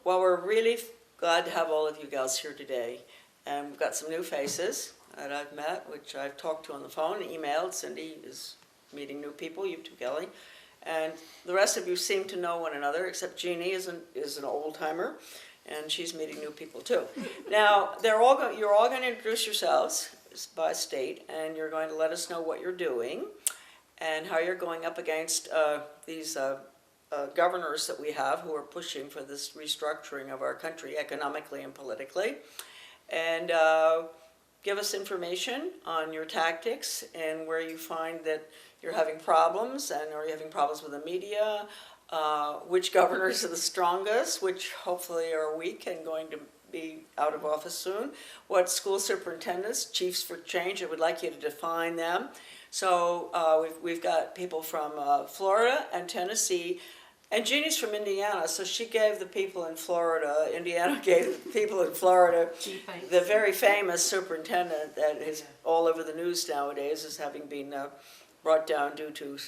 Well, we're really glad to have all of you gals here today. And we've got some new faces that I've met, which I've talked to on the phone, emailed. Cindy is meeting new people, you too, Kelly. And the rest of you seem to know one another, except Jeannie is an old-timer, and she's meeting new people too. Now, you're all going to introduce yourselves by state, and you're going to let us know what you're doing and how you're going up against these governors that we have who are pushing for this restructuring of our country economically and politically. And give us information on your tactics and where you find that you're having problems, and are you having problems with the media, which governors are the strongest, which hopefully are weak and going to be out of office soon, what school superintendents, chiefs for change, I would like you to define them. So we've got people from Florida and Tennessee, and Jeannie's from Indiana, so she gave the people in Florida, Indiana gave the people in Florida the very famous superintendent that is all over the news nowadays as having been brought down due to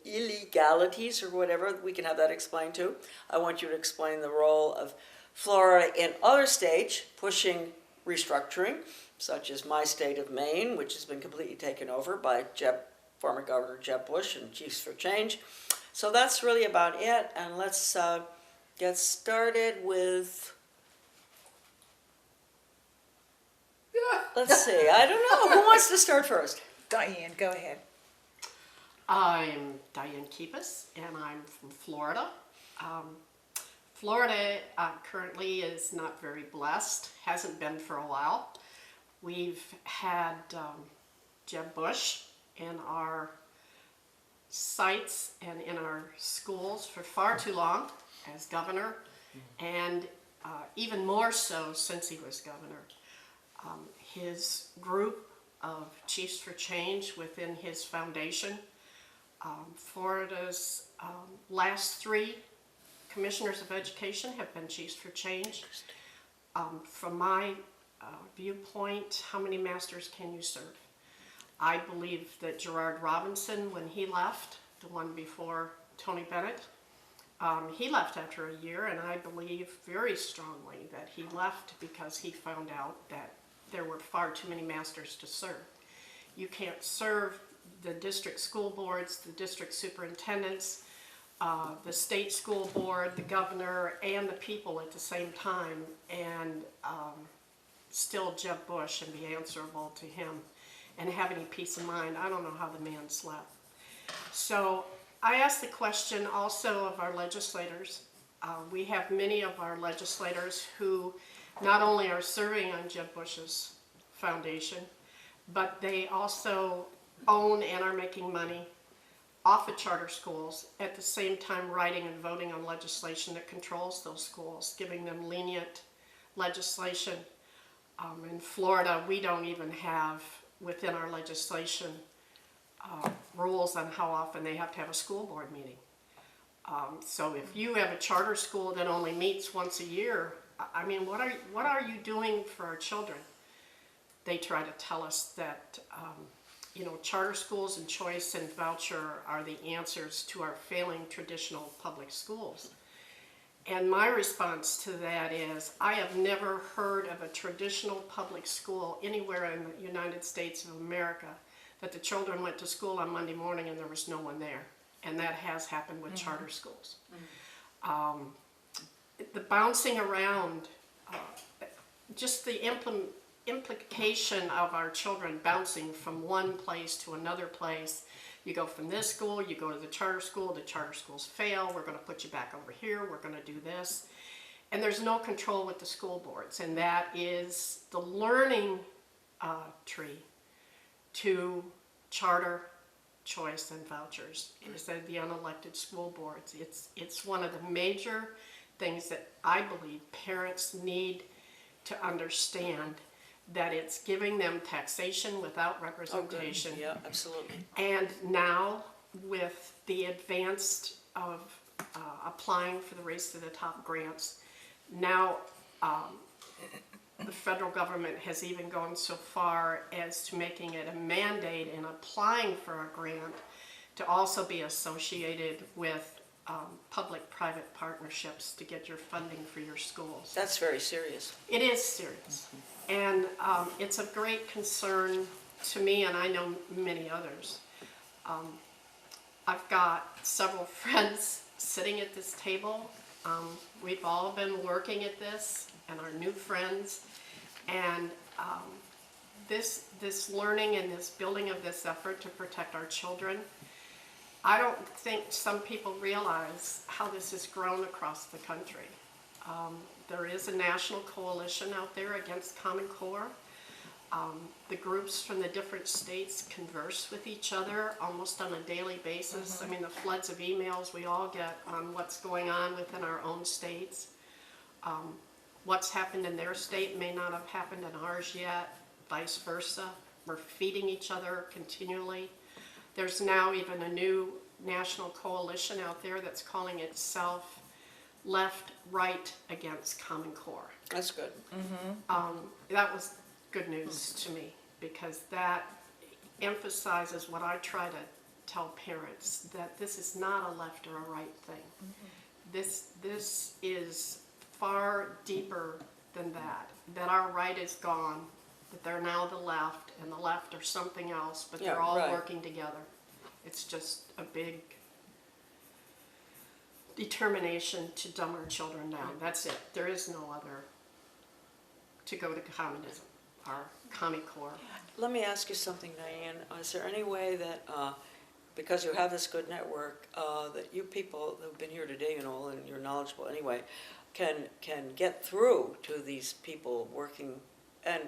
illegalities or whatever. We can have that explained too. I want you to explain the role of Florida in other states pushing restructuring, such as my state of Maine, which has been completely taken over by former Governor Jeb Bush and Chiefs for Change. So that's really about it, and let's get started with, let's see, I don't know, who wants to start first? Diane, go ahead. I'm Diane Kepis, and I'm from Florida. Florida currently is not very blessed, hasn't been for a while. We've had Jeb Bush in our sites and in our schools for far too long as governor, and even more so since he was governor. His group of Chiefs for Change within his foundation, Florida's last 3 commissioners of education have been Chiefs for Change. From my viewpoint, how many masters can you serve? I believe that Gerard Robinson, when he left, the one before Tony Bennett, he left after a year, and I believe very strongly that he left because he found out that there were far too many masters to serve. You can't serve the district school boards, the district superintendents, the state school board, the governor, and the people at the same time, and still Jeb Bush and be answerable to him and have any peace of mind. I don't know how the man slept. So I asked the question also of our legislators. We have many of our legislators who not only are serving on Jeb Bush's foundation, but they also own and are making money off of charter schools, at the same time writing and voting on legislation that controls those schools, giving them lenient legislation. In Florida, we don't even have within our legislation rules on how often they have to have a school board meeting. So if you have a charter school that only meets once a year, I mean, what are you doing for our children? They try to tell us that you know, charter schools and choice and voucher are the answers to our failing traditional public schools. And my response to that is, I have never heard of a traditional public school anywhere in the United States of America that the children went to school on Monday morning and there was no one there. And that has happened with charter schools. The bouncing around, just the implication of our children bouncing from one place to another place. You go from this school, you go to the charter schools fail, we're going to put you back over here, we're going to do this. And there's no control with the school boards, and that is the learning tree to charter, choice, and vouchers. Is that the unelected school boards. It's one of the major things that I believe parents need to understand, that it's giving them taxation without representation. Oh, yeah, absolutely. And now with the advanced of applying for the Race to the Top grants, now the federal government has even gone so far as to making it a mandate in applying for a grant to also be associated with public-private partnerships to get your funding for your schools. That's very serious. It is serious. And it's of great concern to me, and I know many others. I've got several friends sitting at this table. We've all been working at this, and our new friends. And this learning and this building of this effort to protect our children, I don't think some people realize how this has grown across the country. There is a national coalition out there against Common Core. The groups from the different states converse with each other almost on a daily basis. I mean, the floods of emails we all get on what's going on within our own states. What's happened in their state may not have happened in ours yet, vice versa. We're feeding each other continually. There's now even a new national coalition out there that's calling itself Left, Right Against Common Core. That's good. That was good news to me, because that emphasizes what I try to tell parents, that this is not a left or a right thing. This is far deeper than that our right is gone, that they're now the left, and the left are something else, but they're all working together. It's just a big determination to dumb our children down. That's it. There is no other to go to communism or Common Core. Let me ask you something, Diane. Is there any way that, because you have this good network, that you people who've been here today and all, and you're knowledgeable anyway, can get through to these people working, and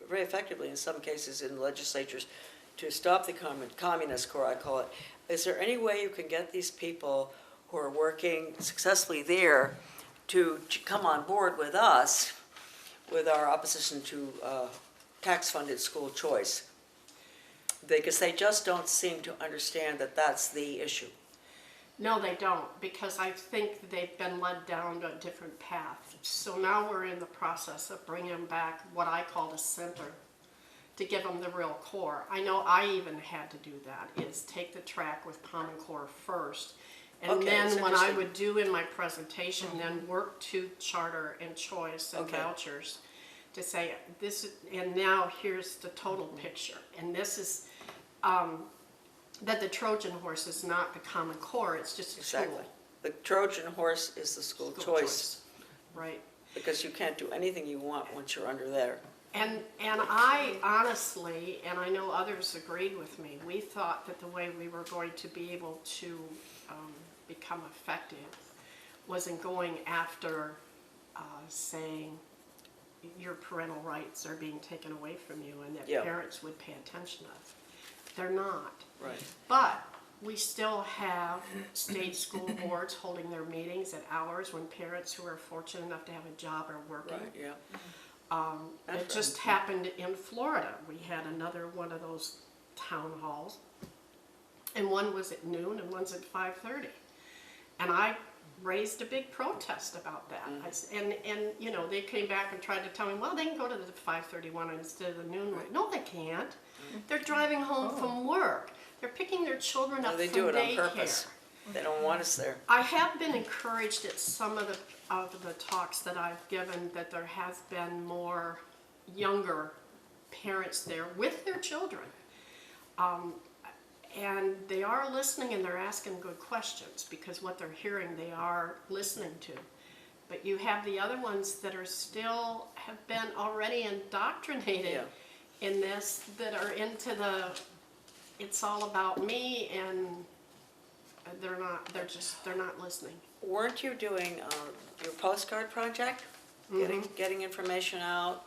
very effectively in some cases in legislatures, to stop the communist core, I call it. Is there any way you can get these people who are working successfully there to come on board with us, with our opposition to tax-funded school choice? Because they just don't seem to understand that that's the issue. No, they don't, because I think they've been led down a different path. So now we're in the process of bringing back what I call the center, to give them the real core. I know I even had to do that, is take the track with Common Core first, and then what I would do in my presentation, then work to charter and choice and vouchers to say, this is, and now here's the total picture. And this is, that the Trojan horse is not the Common Core, it's just a tool. The Trojan horse is the school choice. Right. Because you can't do anything you want once you're under there. And I honestly, and I know others agreed with me, we thought that the way we were going to be able to become effective was in going after saying your parental rights are being taken away from you, and that parents would pay attention to us. They're not. Right. But we still have state school boards holding their meetings at hours when parents who are fortunate enough to have a job are working. Right, yeah. It just happened in Florida. We had another one of those town halls, and one was at noon and one's at 5:30. And I raised a big protest about that. And you know, they came back and tried to tell me, well, they can go to the 5:30 one instead of the noon one. No, they can't. They're driving home from work. They're picking their children up from daycare. They do it on purpose. They don't want us there. I have been encouraged at some of the talks that I've given that there has been more younger parents there with their children. And they are listening and they're asking good questions, because what they're hearing they are listening to. But you have the other ones that are still, have been already indoctrinated in this, that are into the, it's all about me, and they're not listening. Weren't you doing your postcard project? Getting information out,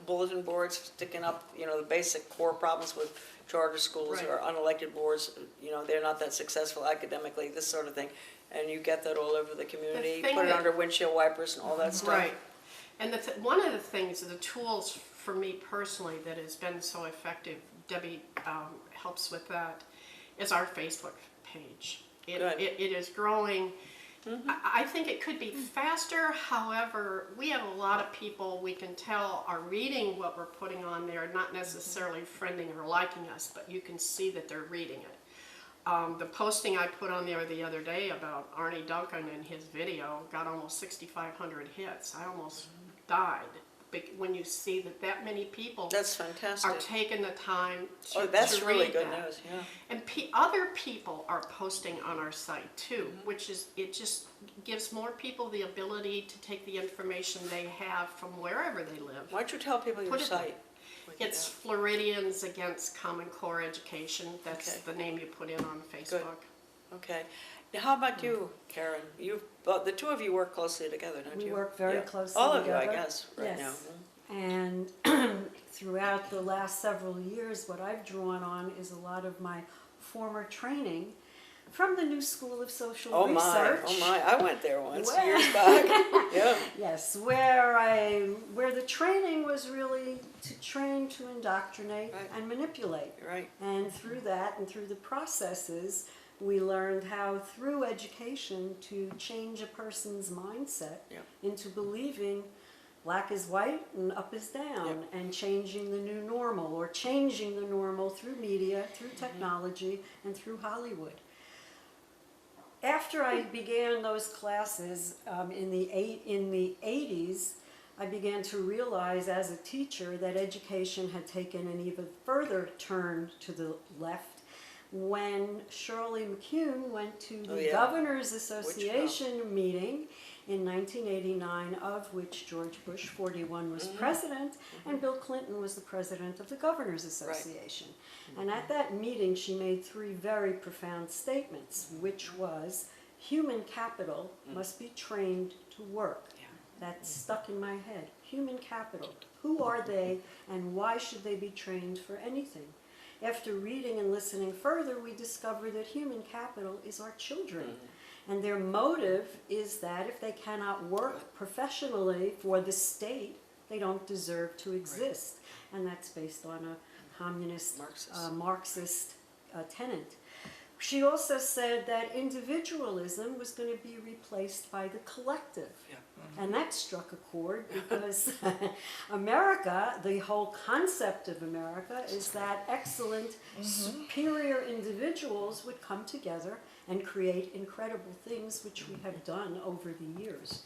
bulletin boards, sticking up, you know, the basic core problems with charter schools or unelected boards, you know, they're not that successful academically, this sort of thing. And you get that all over the community, put it under windshield wipers and all that stuff. Right. And one of the things, the tools for me personally that has been so effective, Debbie helps with that, is our Facebook page. It is growing. I think it could be faster. However, we have a lot of people we can tell are reading what we're putting on there, not necessarily friending or liking us, but you can see that they're reading it. The posting I put on there the other day about Arnie Duncan and his video got almost 6,500 hits. I almost died when you see that many people That's fantastic. are taking the time to, that's to really read good that. news, yeah. And other people are posting on our site too, which is, it just gives more people the ability to take the information they have from wherever they live. Why don't you tell people your Put it- site? It's Floridians Against Common Core Education. That's Okay. the name you put in on Facebook. Okay. Now, how about you, Karen? The two of you work closely together, don't you? We work very closely All of together. you, I guess, right Yes. now. And throughout the last several years, what I've drawn on is a lot of my former training from the New School of Social Research. Oh my, I went there once, Well- years back. Yeah. Yes, where the training was really to train to indoctrinate Right. and manipulate. You're right. And through that and through the processes, we learned how through education to change a person's mindset Yep. into believing black is white and up is down, Yep. and changing the new normal, or changing the normal through media, through technology, and through Hollywood. After I began those classes in the 80s, I began to realize as a teacher that education had taken an even further turn to the left when Shirley McCune went to the Oh, yeah. Governors Association meeting in 1989, of which George Bush 41 was president, and Bill Clinton was the president of the Governors Association. And at that meeting, she made three very profound statements, which was, human capital must be trained to work. That stuck in my head. Human capital. Who are they, and why should they be trained for anything? After reading and listening further, we discover that human capital is our children. And their motive is that if they cannot work professionally for the state, they don't deserve to exist. And that's based on a communist, Marxist tenet. She also said that individualism was going to be replaced by the collective. And that struck a chord because America, the whole concept of America, is that excellent, superior individuals would come together and create incredible things, which we have done over the years.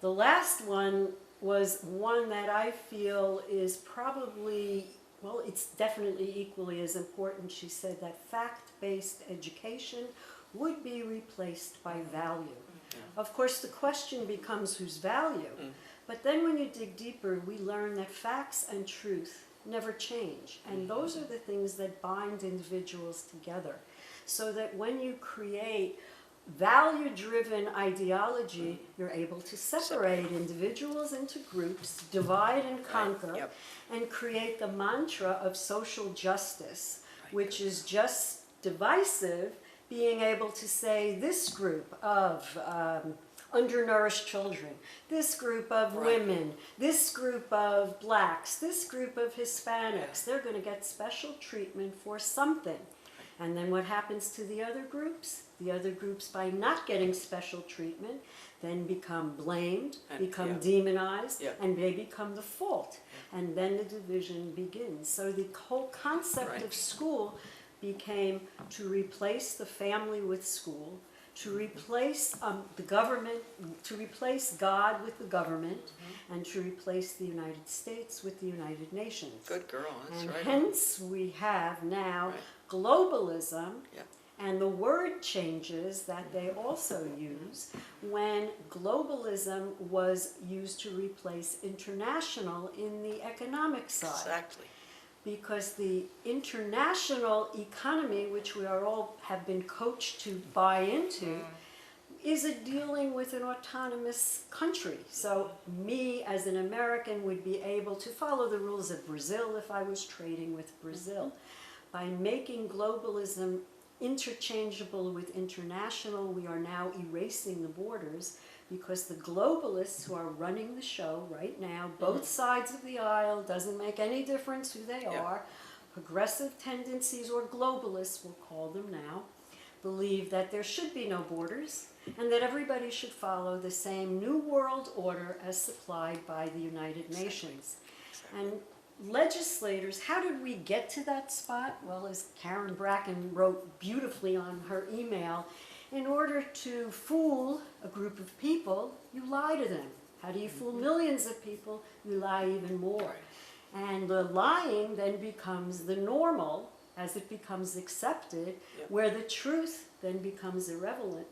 The last one was one that I feel is probably, well, it's definitely equally as important. She said that fact-based education would be replaced by value. Of course, the question becomes whose value? But then when you dig deeper, we learn that facts and truth never change. And those are the things that bind individuals together. So that when you create value-driven ideology, you're able to separate individuals into groups, divide and conquer, and create the mantra of social justice, which is just divisive, being able to say this group of undernourished children, this group of women, this group of blacks, this group of Hispanics, they're going to get special treatment for something. And then what happens to the other groups? The other groups, by not getting special treatment, then become blamed, become demonized, and they become the fault. And then the division begins. So the whole concept of school became to replace the family with school, to replace the government, to replace God with the government, and to replace the United States with the United Nations. Good girl, that's and right. hence we have now globalism, and the word changes that they also use when globalism was used to replace international in the economic side. Exactly. Because the international economy, which we are all have been coached to buy into, is a dealing with an autonomous country. So me as an American would be able to follow the rules of Brazil if I was trading with Brazil. By making globalism interchangeable with international, we are now erasing the borders, because the globalists who are running the show right now, both sides of the aisle, doesn't make any difference who they are, progressive tendencies, or globalists, we'll call them now, believe that there should be no borders and that everybody should follow the same new world order as supplied by the United Nations. And legislators, how did we get to that spot? Well, as Karen Bracken wrote beautifully on her email, in order to fool a group of people, you lie to them. How do you fool millions of people? You lie even more. And the lying then becomes the normal as it becomes accepted, where the truth then becomes irrelevant.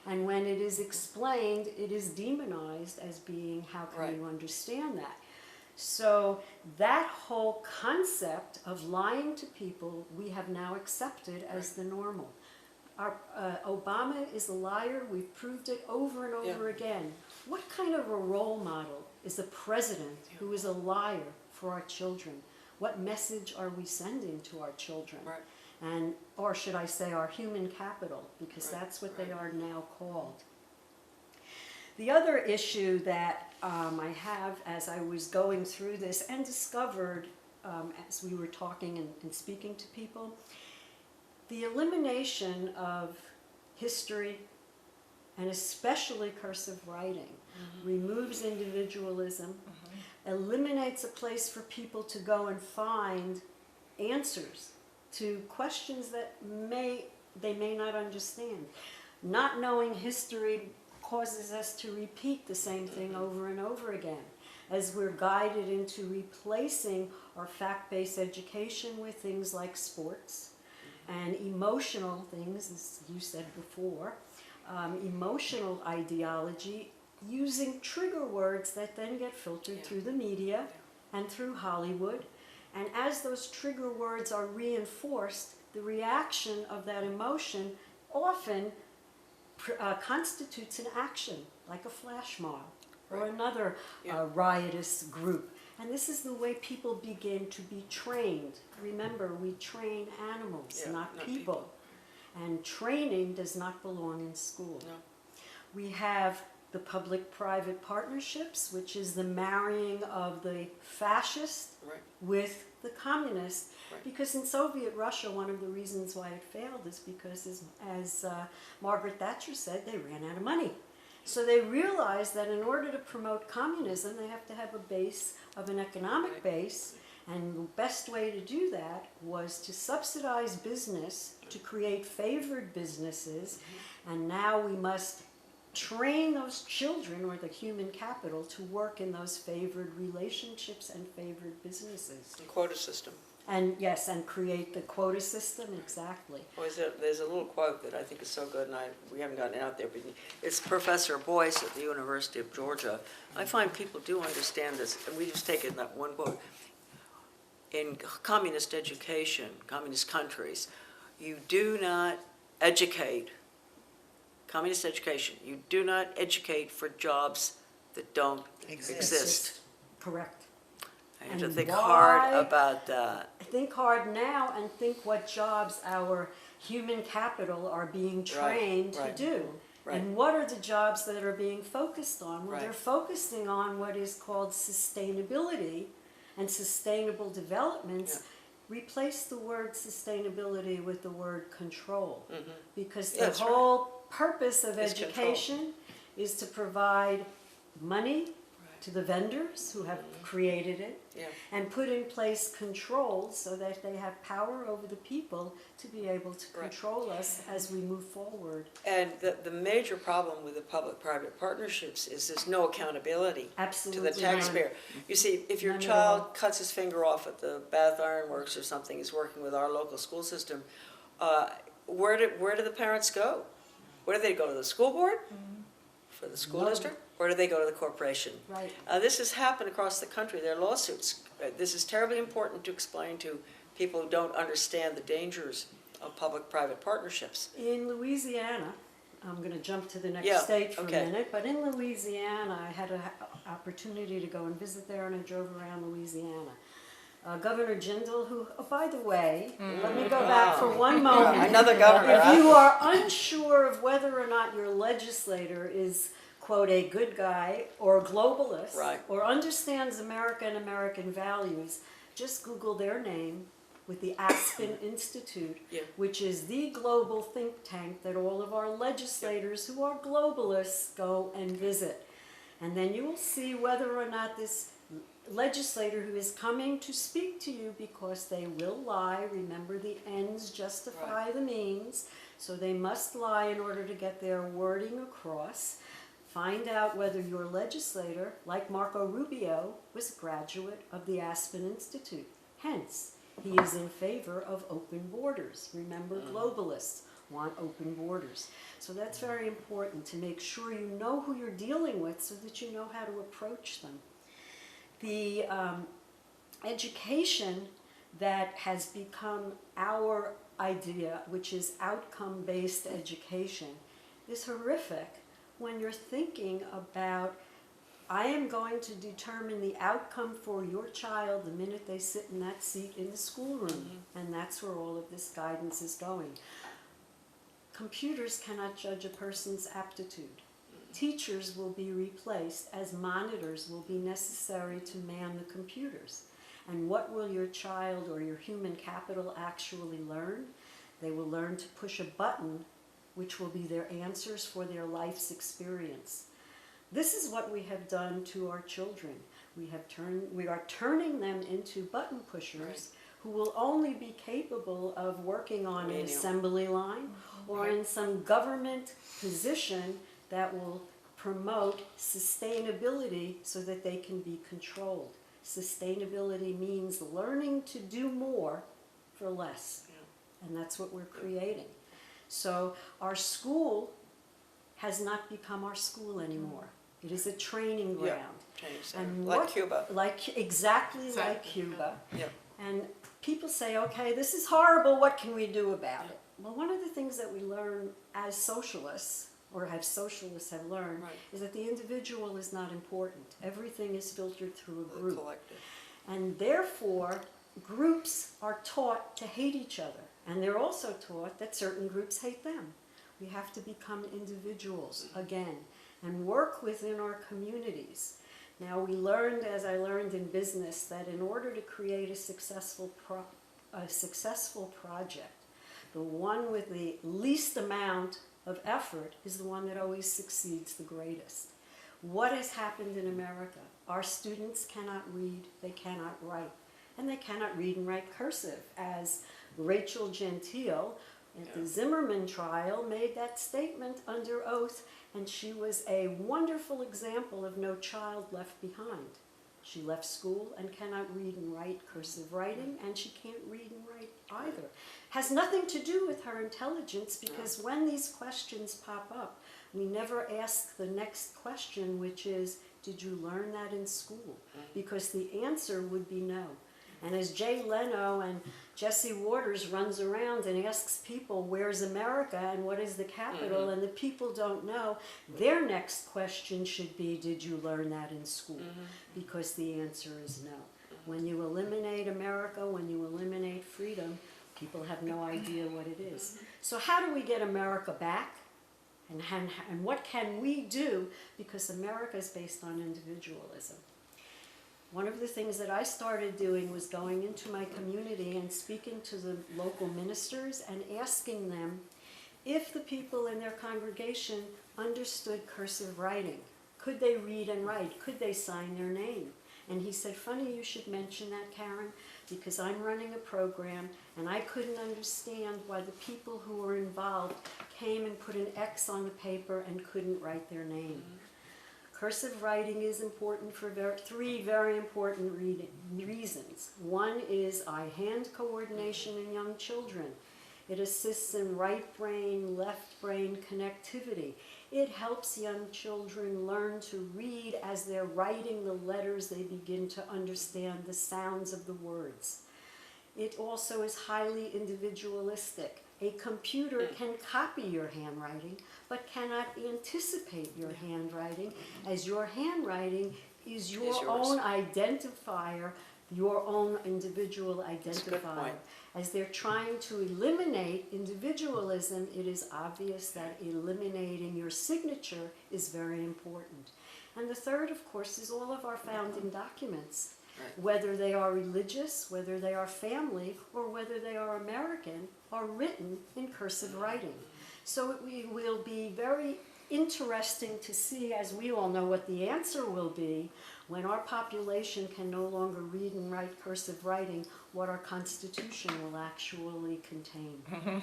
And when it is explained, it is demonized as being, how can you understand that? So that whole concept of lying to people, we have now accepted as the normal. Obama is a liar. We've proved it over and over again. What kind of a role model is a president who is a liar for our children? What message are we sending to our children? And, or should I say our human capital, because that's what they are now called. The other issue that I have as I was going through this and discovered as we were talking and speaking to people, the elimination of history, and especially cursive writing, removes individualism, eliminates a place for people to go and find answers to questions that they may not understand. Not knowing history causes us to repeat the same thing over and over again, as we're guided into replacing our fact-based education with things like sports and emotional things, as you said before, emotional ideology, using trigger words that then get filtered through the media and through Hollywood. And as those trigger words are reinforced, the reaction of that emotion often constitutes an action, like a flash mob or another riotous group. And this is the way people begin to be trained. Remember, we train animals, not people. And training does not belong in school. No. We have the public-private partnerships, which is the marrying of the fascist with the communist. Because in Soviet Russia, one of the reasons why it failed is because, as Margaret Thatcher said, they ran out of money. So they realized that in order to promote communism, they have to have a base of an economic base, and the best way to do that was to subsidize business, to create favored businesses, and now we must train those children, or the human capital, to work in those favored relationships and favored businesses. The quota system. And yes, and create the quota system, exactly. Well, there's a little quote that I think is so good, and we haven't gotten it out there, but it's Professor Boyce at the University of Georgia. I find people do understand this, and we just take it in that one quote. In communist education, communist countries, you do not educate, communist education, you do not educate for jobs that don't exist. Correct. I have to think hard about that. Think hard now and think what jobs our human capital are being trained to do. And what are the jobs that are being focused on? Well, they're focusing on what is called sustainability and sustainable developments. Replace the word sustainability with the word control. Because the whole purpose of education is to provide money to the vendors who have created it, and put in place controls so that they have power over the people to be able to control us as we move forward. And the major problem with the public-private partnerships is there's no accountability to the taxpayer. You see, if your child cuts his finger off at the Bath Iron Works or something, is working with our local school system, where do the parents go? Where do they go, to the school board? For the school district? Or do they go to the corporation? This has happened across the country. There are lawsuits. This is terribly important to explain to people who don't understand the dangers of public-private partnerships. In Louisiana, I'm going to jump to the next state for a minute, but in Louisiana, I had an opportunity to go and visit there, and I drove around Louisiana. Governor Jindal, who, oh, by the way, let me go back for one moment. Another governor. If you are unsure of whether or not your legislator is, quote, a good guy or a globalist, or understands America and American values, just Google their name with the Aspen Institute, which is the global think tank that all of our legislators who are globalists go and visit. And then you will see whether or not this legislator who is coming to speak to you, because they will lie. Remember, the ends justify the means, so they must lie in order to get their wording across. Find out whether your legislator, like Marco Rubio, was a graduate of the Aspen Institute. Hence, he is in favor of open borders. Remember, globalists want open borders. So that's very important, to make sure you know who you're dealing with so that you know how to approach them. The education that has become our idea, which is outcome-based education, is horrific when you're thinking about, I am going to determine the outcome for your child the minute they sit in that seat in the schoolroom. And that's where all of this guidance is going. Computers cannot judge a person's aptitude. Teachers will be replaced as monitors will be necessary to man the computers. And what will your child or your human capital actually learn? They will learn to push a button, which will be their answers for their life's experience. This is what we have done to our children. We are turning them into button pushers who will only be capable of working on an assembly line or in some government position that will promote sustainability so that they can be controlled. Sustainability means learning to do more for less, and that's what we're creating. So our school has not become our school anymore. It is a training ground. Training center. And Like Cuba. Exactly like Cuba. Yeah. And people say, okay, this is horrible, what can we do about it? Well, one of the things that we learn as socialists, or as socialists have learned, is that the individual is not important. Everything is filtered through a group. Collective. And therefore, groups are taught to hate each other. And they're also taught that certain groups hate them. We have to become individuals again and work within our communities. Now, we learned, as I learned in business, that in order to create a successful project, the one with the least amount of effort is the one that always succeeds the greatest. What has happened in America? Our students cannot read, they cannot write, and they cannot read and write cursive, as Rachel Gentile at the Zimmerman trial made that statement under oath, and she was a wonderful example of no child left behind. She left school and cannot read and write cursive writing, and she can't read and write either. Has nothing to do with her intelligence, because when these questions pop up, we never ask the next question, which is, did you learn that in school? Because the answer would be no. And as Jay Leno and Jesse Waters runs around and asks people, where's America and what is the capital, and the people don't know, their next question should be, did you learn that in school? Because the answer is no. When you eliminate America, when you eliminate freedom, people have no idea what it is. So how do we get America back? And what can we do? Because America is based on individualism. One of the things that I started doing was going into my community and speaking to the local ministers and asking them if the people in their congregation understood cursive writing. Could they read and write? Could they sign their name? And he said, funny you should mention that, Karen, because I'm running a program and I couldn't understand why the people who were involved came and put an X on the paper and couldn't write their name. Cursive writing is important for three very important reasons. One is eye-hand coordination in young children. It assists in right brain, left brain connectivity. It helps young children learn to read as they're writing the letters. They begin to understand the sounds of the words. It also is highly individualistic. A computer can copy your handwriting, but cannot anticipate your handwriting, as your handwriting is your own identifier, your own individual identifier. As they're trying to eliminate individualism, it is obvious that eliminating your signature is very important. And the third, of course, is all of our founding documents. Whether they are religious, whether they are family, or whether they are American, are written in cursive writing. So we will be very interesting to see, as we all know, what the answer will be when our population can no longer read and write cursive writing, what our Constitution will actually contain.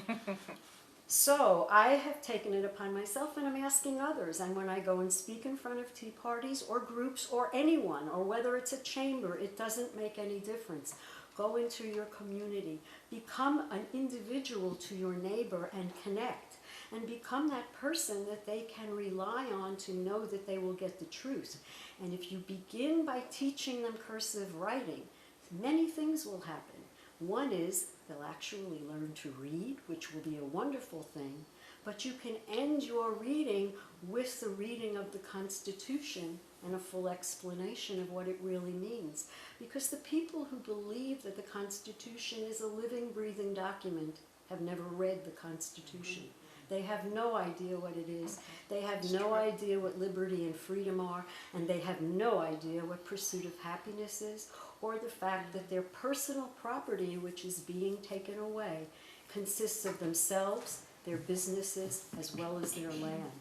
So I have taken it upon myself, and I'm asking others, and when I go and speak in front of tea parties or groups or anyone, or whether it's a chamber, it doesn't make any difference. Go into your community, become an individual to your neighbor and connect, and become that person that they can rely on to know that they will get the truth. And if you begin by teaching them cursive writing, many things will happen. One is they'll actually learn to read, which will be a wonderful thing, but you can end your reading with the reading of the Constitution and a full explanation of what it really means. Because the people who believe that the Constitution is a living, breathing document have never read the Constitution. They have no idea what it is. They have no idea what liberty and freedom are, and they have no idea what pursuit of happiness is, or the fact that their personal property, which is being taken away, consists of themselves, their businesses, as well as their land.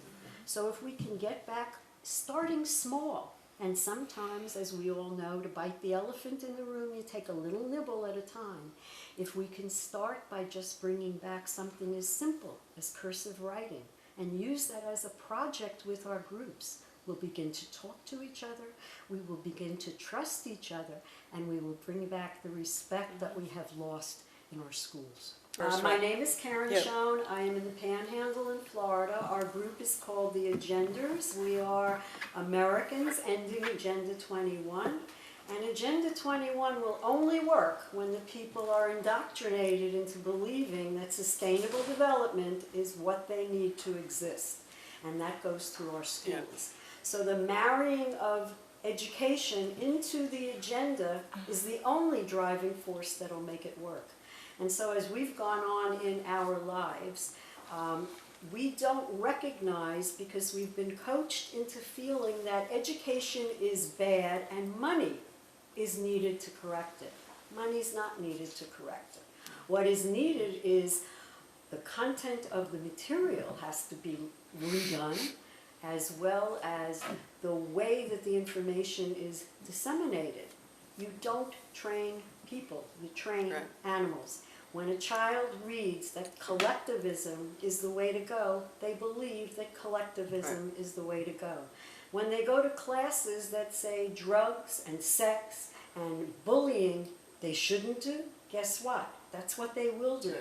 So if we can get back, starting small, and sometimes, as we all know, to bite the elephant in the room, you take a little nibble at a time. If we can start by just bringing back something as simple as cursive writing and use that as a project with our groups, we'll begin to talk to each other, we will begin to trust each other, and we will bring back the respect that we have lost in our schools. My name is Karen Schoen. I am in the Panhandle in Florida. Our group is called the Agenders. We are Americans ending Agenda 21. And Agenda 21 will only work when the people are indoctrinated into believing that sustainable development is what they need to exist. And that goes through our schools. So the marrying of education into the agenda is the only driving force that will make it work. And so as we've gone on in our lives, we don't recognize, because we've been coached into feeling that education is bad and money is needed to correct it. Money's not needed to correct it. What is needed is the content of the material has to be redone, as well as the way that the information is disseminated. You don't train people, you train animals. When a child reads that collectivism is the way to go, they believe that collectivism is the way to go. When they go to classes that say drugs and sex and bullying they shouldn't do, guess what? That's what they will do.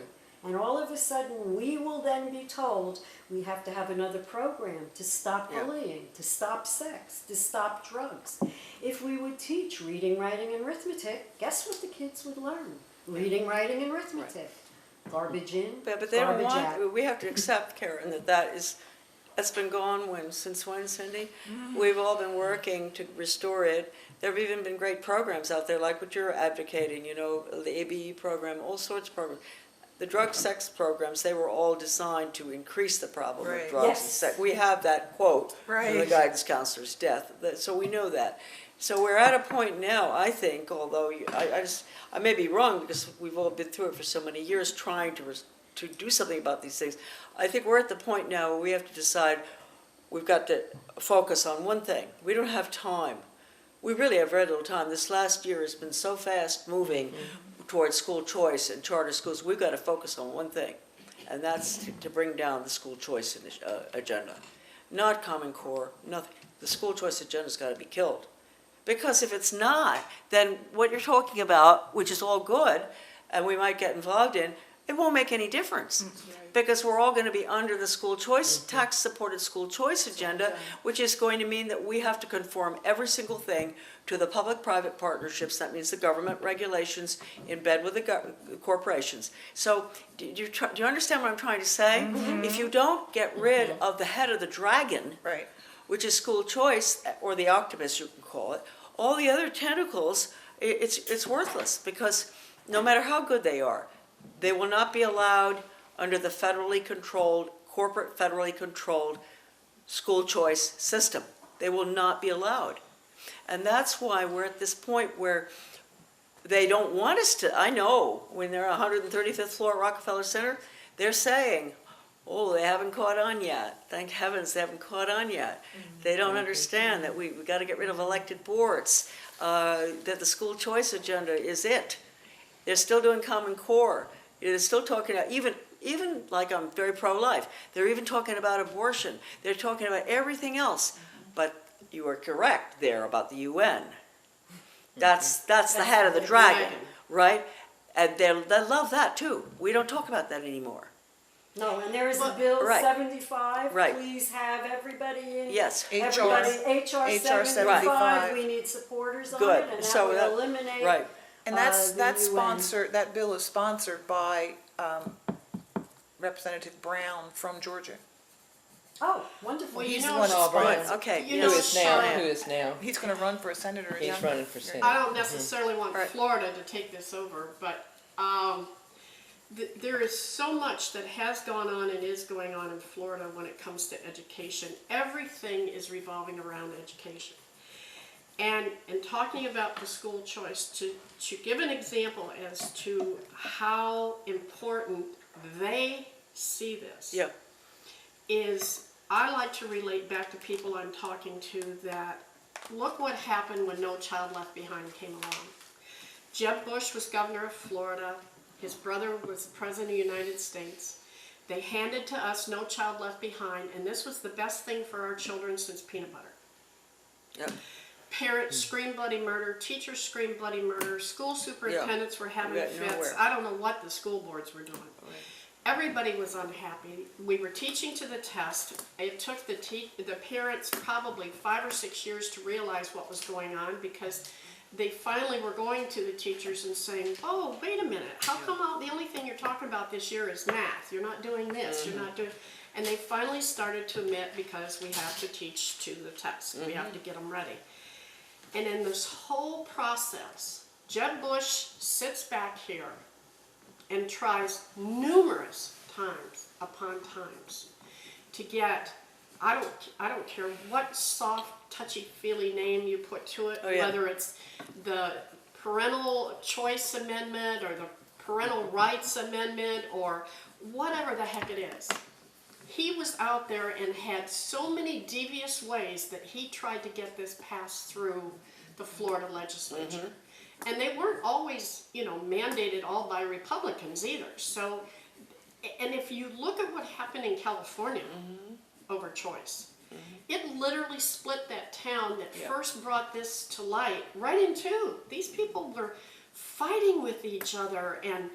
And all of a sudden we will then be told we have to have another program to stop bullying, to stop sex, to stop drugs. If we would teach reading, writing, and arithmetic, guess what the kids would learn? Reading, writing, and arithmetic. Garbage in, But they don't garbage out. want, we have to accept, Karen, that's been gone since when, Cindy? We've all been working to restore it. There have even been great programs out there, like what you're advocating, the ABE program, all sorts of programs. The drug sex programs, they were all designed to increase the problem of drugs and sex. We have that quote from the guidance counselor's death, so we know that. So we're at a point now, I think, although I may be wrong because we've all been through it for so many years trying to do something about these things. I think we're at the point now where we have to decide we've got to focus on one thing. We don't have time. We really have very little time. This last year has been so fast moving towards school choice and charter schools. We've got to focus on one thing, and that's to bring down the school choice agenda. Not Common Core, nothing. The school choice agenda's got to be killed. Because if it's not, then what you're talking about, which is all good, and we might get involved in, it won't make any difference. Because we're all going to be under the school choice, tax-supported school choice agenda, which is going to mean that we have to conform every single thing to the public-private partnerships. That means the government regulations in bed with the corporations. So do you understand what I'm trying to say? If you don't get rid of the head of the dragon, which is school choice, or the octopus you can call it, all the other tentacles, it's worthless, because no matter how good they are, they will not be allowed under the federally controlled, corporate federally controlled school choice system. They will not be allowed. And that's why we're at this point where they don't want us to. I know when they're 135th floor at Rockefeller Center, they're saying, Oh, they haven't caught on yet. Thank heavens they haven't caught on yet. They don't understand that we got to get rid of elected boards, that the school choice agenda is it. They're still doing Common Core. They're still talking about, even like I'm very pro-life, they're even talking about abortion. They're talking about everything else. But you are correct there about the UN. That's the head of the dragon, right? And they love that too. We don't talk about that anymore. No, and there is a bill Right. 75. Right. Please have everybody in. Yes. Everybody, HR 75. 75. We need supporters on Good. it, and that So would that- eliminate. Right. And that's the UN. sponsored, that bill is sponsored by Representative Brown from Georgia. Oh, wonderful. Well, you He's know, the one All right. sponsored. Okay. You yes. know, Who is now? Charlotte, Who is now? He's gonna run for a senator He's again. running for Senate. I don't necessarily want Right. Florida to take this over, but there is so much that has gone on and is going on in Florida when it comes to education. Everything is revolving around education. And in talking about the school choice, to give an example as to how important they see this, Yeah. is I like to relate back to people I'm talking to that look what happened when No Child Left Behind came along. Jeb Bush was governor of Florida. His brother was president of the United States. They handed to us No Child Left Behind, and this was the best thing for our children since peanut butter. Yep. Parents screamed bloody murder, teachers screamed bloody murder, school superintendents were having got fits. nowhere. I don't know what the school boards were doing. Everybody was unhappy. We were teaching to the test. It took the parents probably 5 or 6 years to realize what was going on, because they finally were going to the teachers and saying, oh, wait a minute, how come the only thing you're talking about this year is math? You're not doing this, you're not doing... And they finally started to admit, because we have to teach to the test. We have to get them ready. And in this whole process, Jeb Bush sits back here and tries numerous times upon times to get, I don't care what soft, touchy-feely name you put to it, Oh, yeah. whether it's the parental choice amendment or the parental rights amendment or whatever the heck it is. He was out there and had so many devious ways that he tried to get this passed through the Florida legislature. And they weren't always, mandated all by Republicans either. So, and if you look at what happened in California over choice, it literally split that town that first brought this to light right in two. These people were fighting with each other, and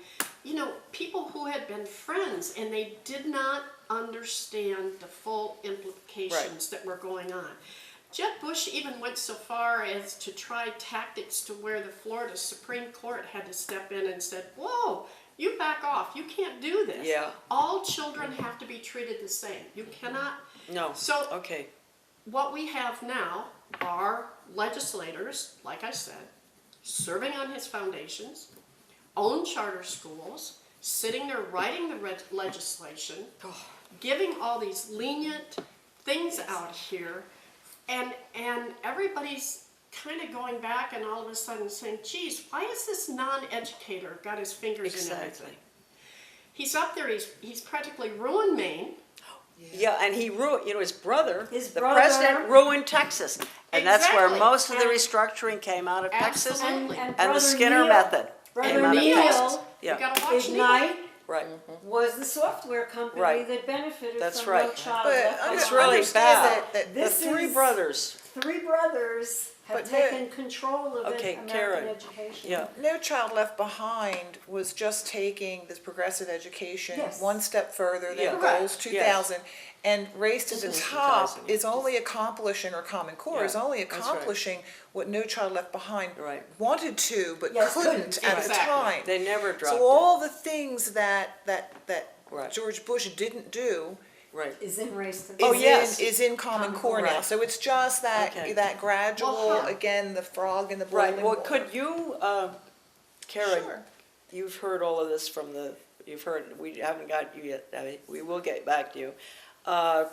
people who had been friends, and they did not understand the full implications that were going on. Jeb Bush even went so far as to try tactics to where the Florida Supreme Court had to step in and said, whoa, you back off, you can't do this. Yeah. All children have to be treated the same. You cannot. No. So Okay. what we have now are legislators, like I said, serving on his foundations, own charter schools, sitting there writing the legislation, giving all these lenient things out here, and everybody's kind of going back and all of a sudden saying, geez, why has this non-educator got his fingers in everything? He's up there, he's practically ruined Maine. Yeah, and he ruined, his brother, His the brother- president ruined Texas. And that's where Exactly. most of the And- restructuring came out of Texas. Absolutely. And the Brother Skinner Neil- method Brother came out of Neil- Texas. You Yeah, gotta watch Ignite right. was the software company Right. that benefited That's from right. No Child But Left under- It's Behind. really understand bad. that The This three is- brothers, 3 brothers have But taken control of Okay, American Karen. education. yeah. No Child Left Behind was just taking this progressive education Yes. one step further than Yeah. Goals Correct. 2000. And Race to the Top Institutionalizing it. is only accomplishing, or Common Core is Yeah, only that's right. accomplishing what No Child Left Behind Right. wanted to, but Yes, couldn't couldn't. at the Exactly. time. They never dropped So all the things that Right. George Bush didn't do it. Right. Is in Race to is, the Oh, yes. is in Common Common Core Core. now. Right. So it's just that Okay. that gradual, Well, again, the frog in the Right, boiling well, water. could you, Karen, Sure. you've heard all of this you've heard, we haven't got you yet, Debbie. We will get back to you.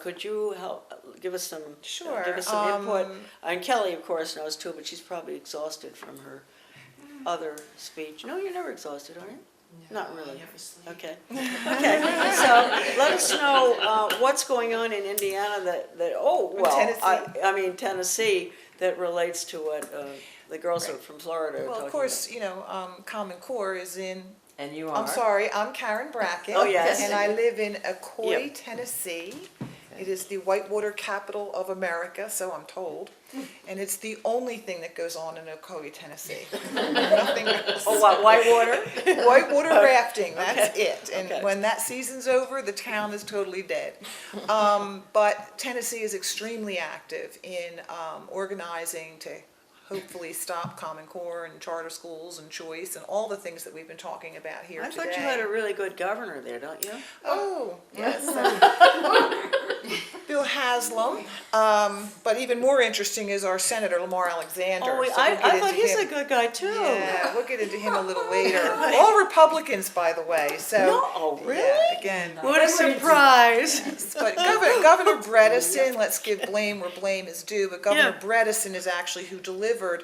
Could you give us some Sure, input? And Kelly, of course, knows too, but she's probably exhausted from her other speech. No, you're never exhausted, are you? Not really. Okay. Okay. So let us know what's going on in Indiana Tennessee, that relates to what the girls from Florida are Well, talking of course, Common Core is in, And you are? I'm sorry, I'm Karen Brackett. Oh, yes. And I live in Accoy, Yep. Tennessee. It is the whitewater capital of America, so I'm told. And it's the only thing that goes on in Accoy, Tennessee. Nothing else. Oh, what, Whitewater? Whitewater rafting, that's it. And Okay. when that season's over, the town is totally dead. But Tennessee is extremely active in organizing to hopefully stop Common Core and charter schools and choice and all the things that we've been talking about here I today. thought you had a really good governor there, don't you? Oh, yes. Bill Haslam. But even more interesting is our Senator Lamar Alexander. Oh, So I we'll get thought into he's him. a good guy too. Yeah, we'll get into him a little later. All Republicans, by the way. So No, oh, really? yeah, again. What a surprise. But Governor Bredesen, let's give blame where blame is due, but Governor Yeah. Bredesen is actually who delivered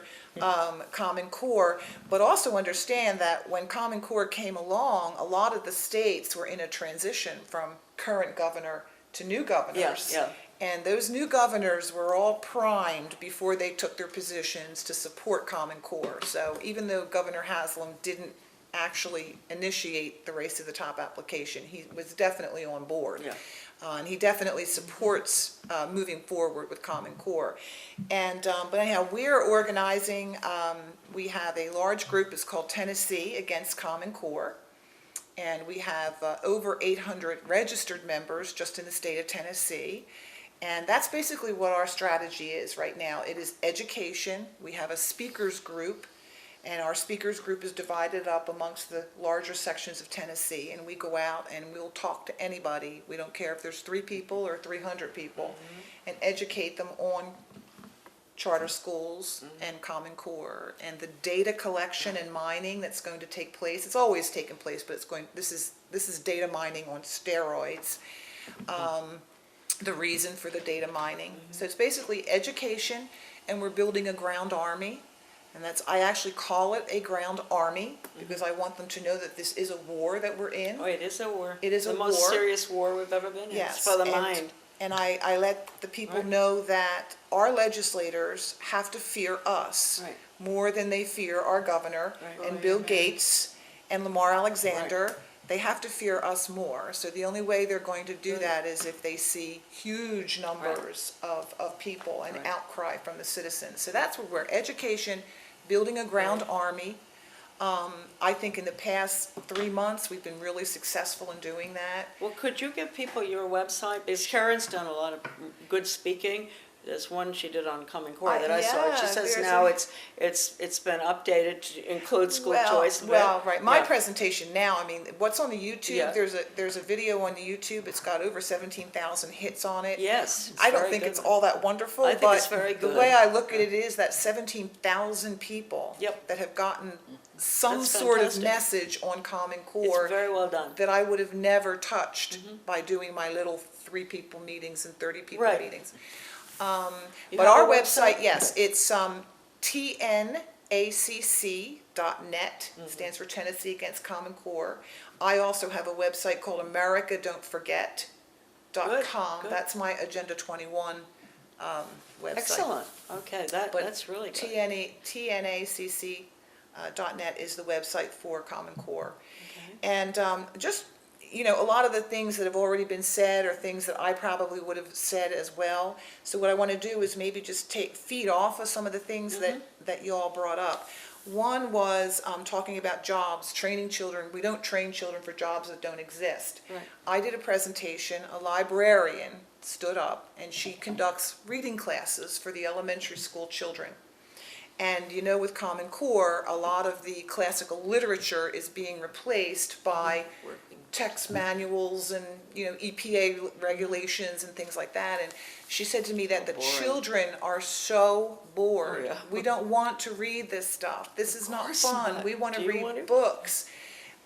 Common Core. But also understand that when Common Core came along, a lot of the states were in a transition from current governor to new governors. Yeah, And those new governors were all primed before they took their positions to support Common Core. So even though Governor Haslam didn't actually initiate the Race to the Top application, he was definitely on board. Yeah. And he definitely supports moving forward with Common Core. And but anyhow, we're organizing. We have a large group. It's called Tennessee Against Common Core, and we have over 800 registered members just in the state of Tennessee. And that's basically what our strategy is right now. It is education. We have a speakers group, and our speakers group is divided up amongst the larger sections of Tennessee, and we go out and we'll talk to anybody. We don't care if there's 3 people or 300 people, and educate them on charter schools and Common Core and the data collection and mining that's going to take place. It's always taken place, but this is data mining on steroids. The reason for the data mining. So it's basically education, and we're building a ground army. And I actually call it a ground army because I want them to know that this is a war that we're in. Oh, it is a war. It is the a most war. serious war we've ever been in. Yes. It's for the mind. And I let the people Right. know that our legislators have to fear us Right. more than they fear our governor Right. and Bill Gates and Lamar Alexander. They have to fear us more. So the only way they're going to do Good. that is if they see huge numbers of people and Right. outcry from the citizens. So that's where we're education, building a ground army. I think in the past 3 months, we've been really successful in doing that. Well, could you give people your website? Because Karen's done a lot of good speaking. There's one she did on Common Core that I saw. She yeah, says there's now a- it's been updated to include school choice. Well, right. My Yeah. presentation now, I mean, what's on the YouTube, Yeah. there's a video on the YouTube. It's got over 17,000 hits on it. Yes. it's I don't very think good it's one. all that wonderful, I think but it's very the good. way I look at it is that 17,000 people Yep. that have gotten some That's sort of fantastic. message on Common It's Core very well done. that I would have never touched by doing my little 3 people meetings and 30 people Right. meetings. You But have our a website, yes, it's tnacc.net, stands for Tennessee Against Common Core. I also have a website called americadon'tforget.com. Good. That's my Agenda 21 website. Excellent. Okay, But that's really good. tnacc.net is the website for Common Core. Okay. And just, a lot of the things that have already been said are things that I probably would have said as well. So what I want to do is maybe just feed off of some of the things that you all brought up. One was talking about jobs, training children. We don't train children for jobs that don't exist. Right. I did a presentation, a librarian stood up, and she conducts reading classes for the elementary school children. And with Common Core, a lot of the classical literature is being replaced by text manuals and EPA regulations and things like that. And she said to me that the boring. children are so bored. Oh, yeah. We don't want to read this stuff. This is not course fun. not. We want to Do you read want to? books.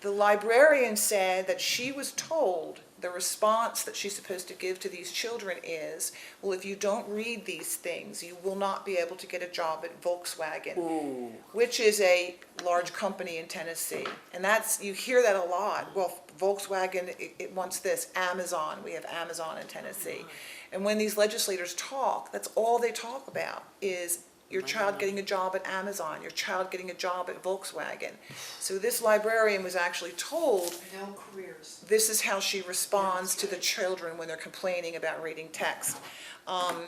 The librarian said that she was told the response that she's supposed to give to these children is, well, if you don't read these things, you will not be able to get a job at Volkswagen, Ooh. which is a large company in Tennessee. And you hear that a lot. Well, Volkswagen, it wants this. Amazon, we have Amazon in Tennessee. And when these legislators talk, that's all they talk about is your child getting a job at Amazon, your child getting a job at Volkswagen. So this librarian was actually told, No careers. this is how she responds to the children when they're complaining about reading text.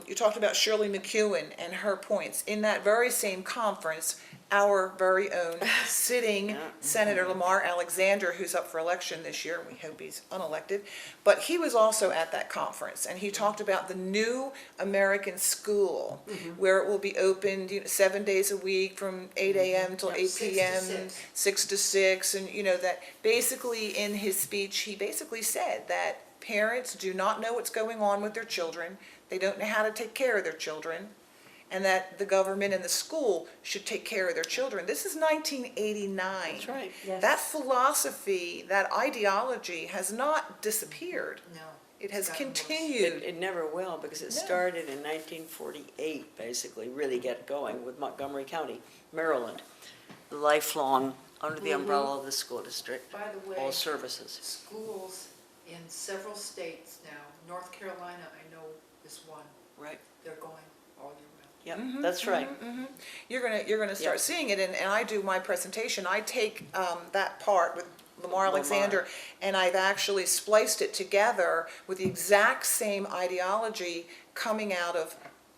You talked about Shirley McEwen and her points. In that very same conference, our very own sitting Senator Lamar Alexander, who's up for election this year, we hope he's unelected, but he was also at that conference, and he talked about the new American school, where it will be opened 7 days a week from 8 a.m. till 8 p.m., 6 to 6, and that basically in his speech, he basically said that parents do not know what's going on with their children, they don't know how to take care of their children, and that the government and the school should take care of their children. This is 1989. That's right. Yes. That philosophy, that ideology has not disappeared. No. It has It's gotten worse. continued. It never will, because it started in 1948, basically, really get going with Montgomery County, Maryland. Lifelong, under the umbrella of the school district, By the way, all services. schools in several states now, North Carolina, I know is one, Right, they're going all year round. yeah, that's right. You're gonna start Yep. seeing it, and I do my presentation, I take that part with Lamar Alexander, and I've actually spliced it together with the exact same ideology coming out of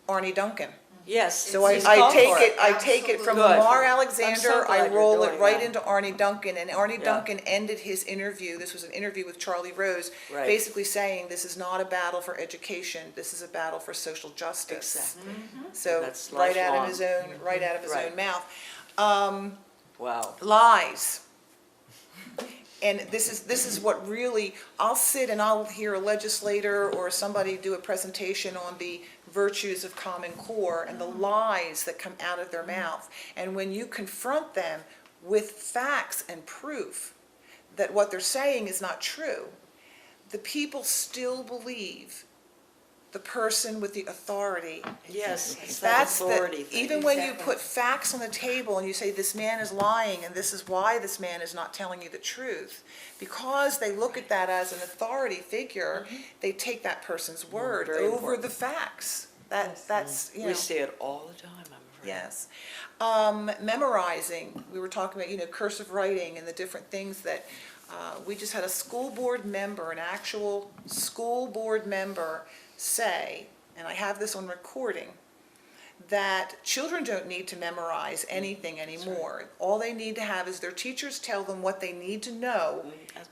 Arnie Duncan. Yes. So I he's called take for it, I take it from Good. Lamar I'm so Alexander, I glad you're roll it doing right that. into Arnie Duncan, and Arnie Yeah. Duncan ended his interview, this was an interview with Charlie Rose, Right. basically saying, this is not a battle for education, this is a battle for social justice. Exactly. So, That's right out of lifelong. his own, right out of his Right. own mouth. Wow. Lies. And this is what really, I'll sit and I'll hear a legislator or somebody do a presentation on the virtues of Common Core and the lies that come out of their mouth. And when you confront them with facts and proof that what they're saying is not true, the people still believe the person with the authority. Yes, it's that That's authority the, thing. even when you Exactly. put facts on the table and you say this man is lying and this is why this man is not telling you the truth, because they look at that as an authority figure, they take that person's word very over important. the facts. Yes. That's, We see it all the time, I'm afraid. yes. Memorizing, we were talking about, cursive writing and the different things that, we just had a school board member, an actual school board member say, and I have this on recording, that children don't need to memorize anything anymore. All they need to have is their teachers tell them what they need to know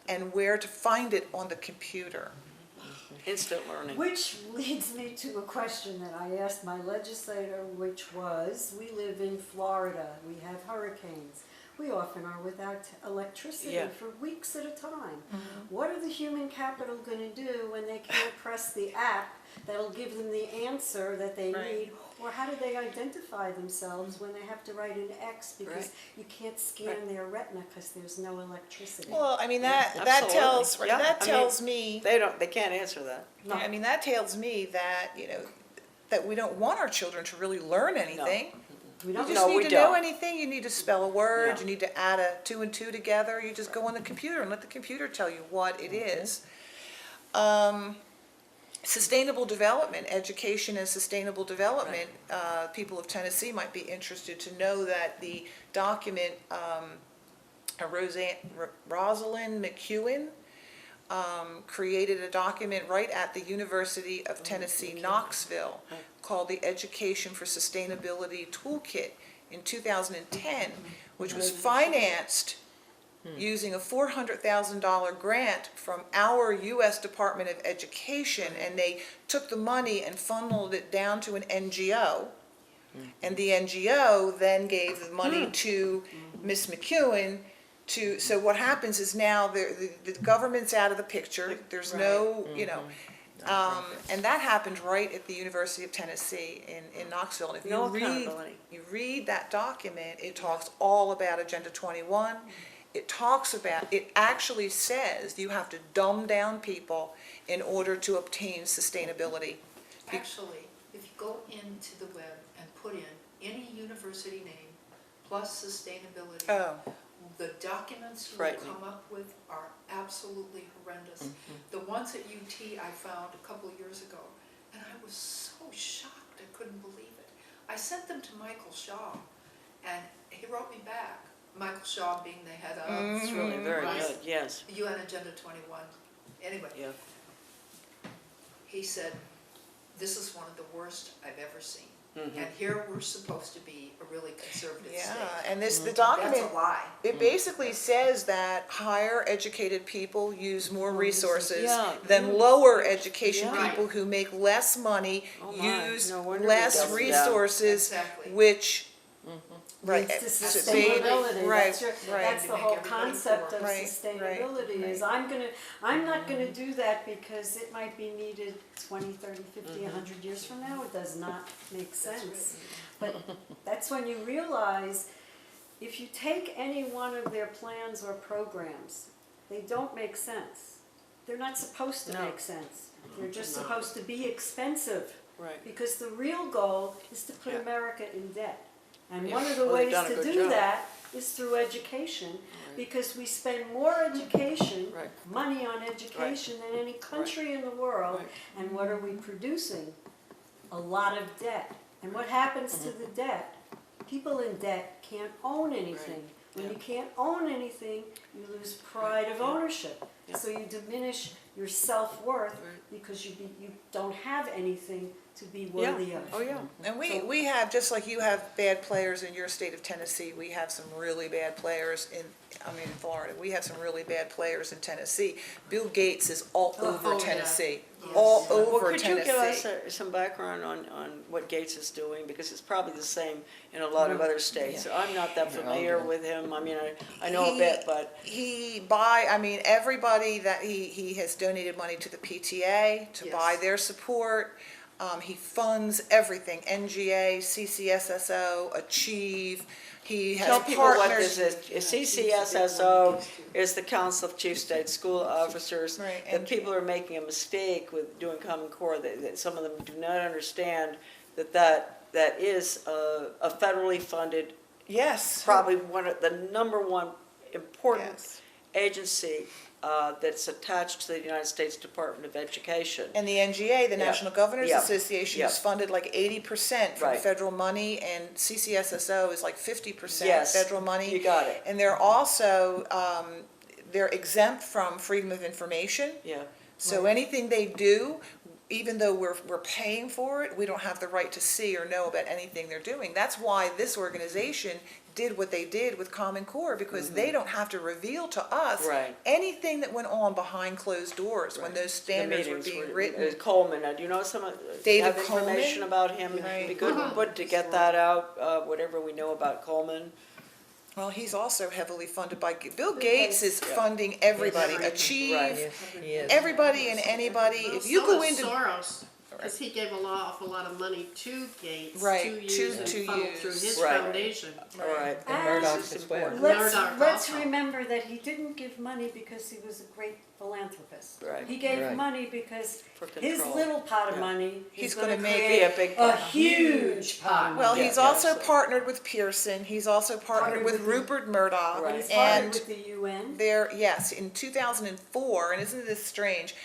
and where to find it on the computer. Instant learning. Which leads me to a question that I asked my legislator, which was, we live in Florida, we have hurricanes. We often are without electricity Yeah. for weeks at a time. What are the human capital going to do when they can't press the app that'll give them the answer that they Right. need? Or how do they identify themselves when they have to write an X because Right. you can't scan Right. their retina because there's no electricity? Well, I mean, that Absolutely. tells, Yeah, that I mean, tells me, They can't answer that. No. I mean, that tells me that, that we don't want our children to really learn anything. We You don't just No, need we to know don't. anything, you need to spell a word, No. you need to add a 2 and 2 together, you just go on the computer and let the computer tell you what it is. Sustainable development, education and sustainable development, people of Tennessee might be interested to know that the document, Rosalind McEwen created a document right at the University of Tennessee, Knoxville, called the Education for Sustainability Toolkit in 2010, which was financed using a $400,000 grant from our U.S. Department of Education, and they took the money and funneled it down to an NGO, and the NGO then gave the money to Miss McEwen to, so what happens is now the government's out of the picture, there's no, and that happened right at the University of Tennessee in Knoxville. And if No you accountability. read that document, it talks all about Agenda 21. It talks about, it actually says you have to dumb down people in order to obtain sustainability. Actually, if you go into the web and put in any university name plus sustainability, Oh, the documents you Frightening. come up with are absolutely horrendous. The ones at UT I found a couple of years ago, and I was so shocked, I couldn't believe it. I sent them to Michael Shaw, and he wrote me back. Michael Shaw being the head of It's really very Right. good, yes, UN Agenda 21. Anyway, yeah. he said, this is one of the worst I've ever seen. Mhm. And here we're supposed to be a really conservative Yeah, state. and the That's document, a lie. it basically says that higher educated people use more resources Yeah. than lower education Yeah. people who make less money Oh my, use no wonder we less doubled down. resources, Exactly. which, right, Leads to so sustainability. right, That's, right. that's the Make whole everybody concept poor. of Right, sustainability is I'm not gonna do that because it might be needed 20, 30, 50, 100 years from now. It does not make sense. But that's when you realize if you take any one of their plans or programs, they don't make sense. They're not supposed to No. make sense. They're just supposed to be expensive. Right. Because the real goal is to put Yeah. America in debt. And Yeah. one of the Well, they've ways done a to good do job. that is through education, because we spend more education, Right. money on education than any country in the world. Right. And what are we producing? A lot of debt. And what happens to the debt? People in debt can't own anything. When you can't own anything, you lose pride of ownership. Yeah. So you diminish your self-worth Right. because you don't have anything to be Yeah. worthy of. Oh, yeah. and we have, just like you have bad players in your state of Tennessee, we have some really bad players in Florida. We have some really bad players in Tennessee. Bill Gates is all over yeah. Tennessee, Yes. all Well, over could you give us Tennessee. some background on what Gates is doing? Because it's probably the same in a lot of other states. I'm not that familiar with him. I mean, I know a bit, but Everybody that he has donated money to the PTA to Yes. buy their support. He funds everything, NGA, CCSSO, Achieve. He has tell people what partners. this is. CCSSO is the Council of Chief State School Officers. Right, That and- people are making a mistake with doing Common Core. That some of them do not understand that is a federally funded, Yes. probably one of the number one important Yes. agency that's attached to the United States Department of Education. And the NGA, the Yeah. National Governors Yeah. Association, Yeah. is funded like 80% from Right. federal money, and CCSSO is like 50% Yes, federal money. you got it. And they're also, they're exempt from freedom of information. Yeah. So anything they do, even though we're paying for it, we don't have the right to see or know about anything they're doing. That's why this organization did what they did with Common Core, because they don't have to reveal to us Right. anything that went on behind closed doors when those standards were being written. Coleman, do you know some of, David have information Coleman? about him? It'd be Right. good to get that out, whatever we know about Coleman. Well, he's also heavily funded by, Bill Gates is funding everybody, Right. Achieve, everybody and anybody. If you go into, Soros, because he gave an awful lot of money to Gates Right, to use and to funnel use. through his Right. foundation. All right. And Murdoch's as well. Murdoch let's also. remember that he didn't give money because he was a great philanthropist. Right. He gave Right. money because For his control. little pot of Yeah. money He's is gonna going to make Be a create big a pot. huge pot. well, Yeah, he's yeah, also so- partnered with Pearson, he's also partnered with with the- Rupert Murdoch. Right. He's partnered And with the UN. there, yes, in 2004, and isn't this strange?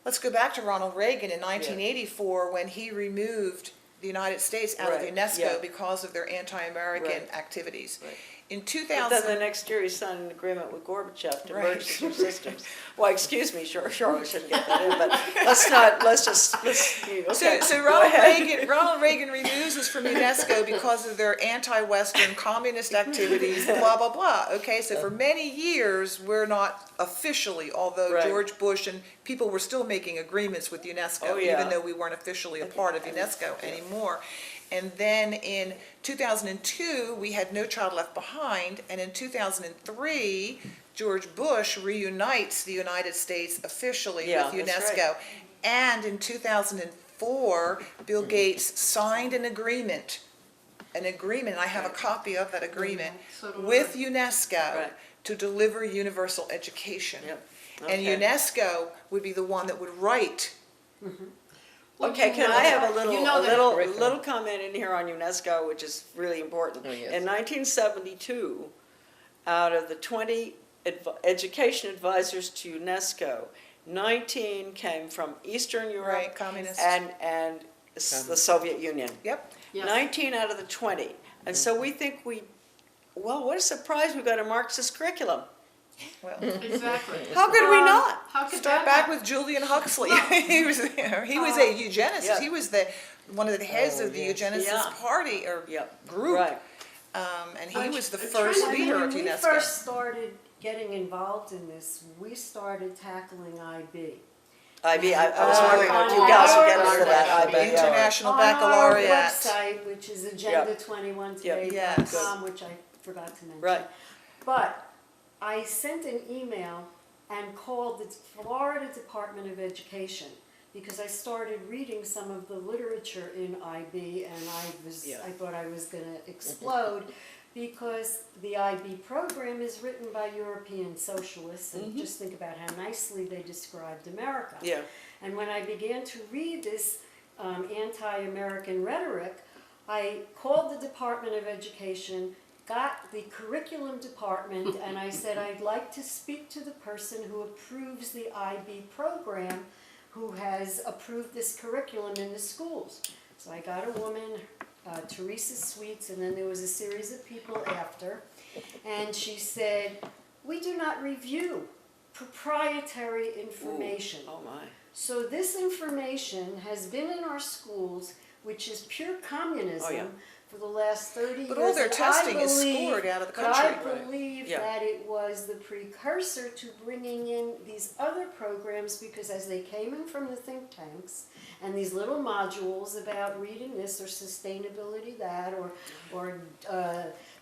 Let's go back to Ronald Reagan in 1984 when he removed the United States out Right, of UNESCO yeah. because of their anti-American Right. activities. Right. In But 2000, then the next year he signed an agreement with Gorbachev to Right. merge the two systems. Well, excuse me, sure, I shouldn't get that in, but let's, okay. So go ahead. Ronald Reagan removes us from UNESCO because of their anti-Western communist activities, blah, blah, blah. Okay, so for many years, we're not officially, although Right. George Bush and people were still making agreements with UNESCO, Oh, yeah. even though we weren't officially a part of UNESCO anymore. And then in 2002, we had No Child Left Behind, and in 2003, George Bush reunites the United States officially Yeah, with that's UNESCO. right. And in 2004, Bill Gates signed an agreement, I have a copy of that agreement, So do with I. UNESCO Right. to deliver universal education. Yep. And Okay. UNESCO would be the one that would write. Well, Okay, you can know I have that- a little, you know a that- little, Curriculum. little comment in here on UNESCO, which is really important. Oh, yes. In 1972, out of the 20 education advisors to UNESCO, 19 came from Eastern Europe. Right, communist. And the Soviet Union. Yep. Yes. 19 out of the 20. And so we think well, what a surprise, we've got a Marxist curriculum. Well, Exactly. How could we not? How could start that back happen? with Julian Huxley. he was a eugenicist. Yeah. He was one of the heads of the eugenicist Yeah. party or Yep. group. Right. And he I'm was the trying first to leader when of we UNESCO. first started getting involved in this, we started tackling IB. IB, I was wondering if you on guys would our get into that website. IB. yeah, right. International On Baccalaureate. our website, which is agenda21today.com, which I forgot to mention. Right. But I sent an email and called the Florida Department of Education because I started reading some of the literature in IB and I thought I was going to explode because the IB program is written by European socialists and just think about how nicely they described America. Yeah. And when I began to read this anti-American rhetoric, I called the Department of Education, got the curriculum department, and I said, I'd like to speak to the person who approves the IB program, who has approved this curriculum in the schools. So I got a woman, Teresa Sweets, and then there was a series of people after, and she said, we do not review proprietary information. Oh, my. So this information has been in our schools, which is pure communism, Oh, yeah. for the last 30 years. But all their And testing is believe- scored out of the But country. I believe Yeah. that it was the precursor to bringing in these other programs because as they came in from the think tanks and these little modules about reading this or sustainability that or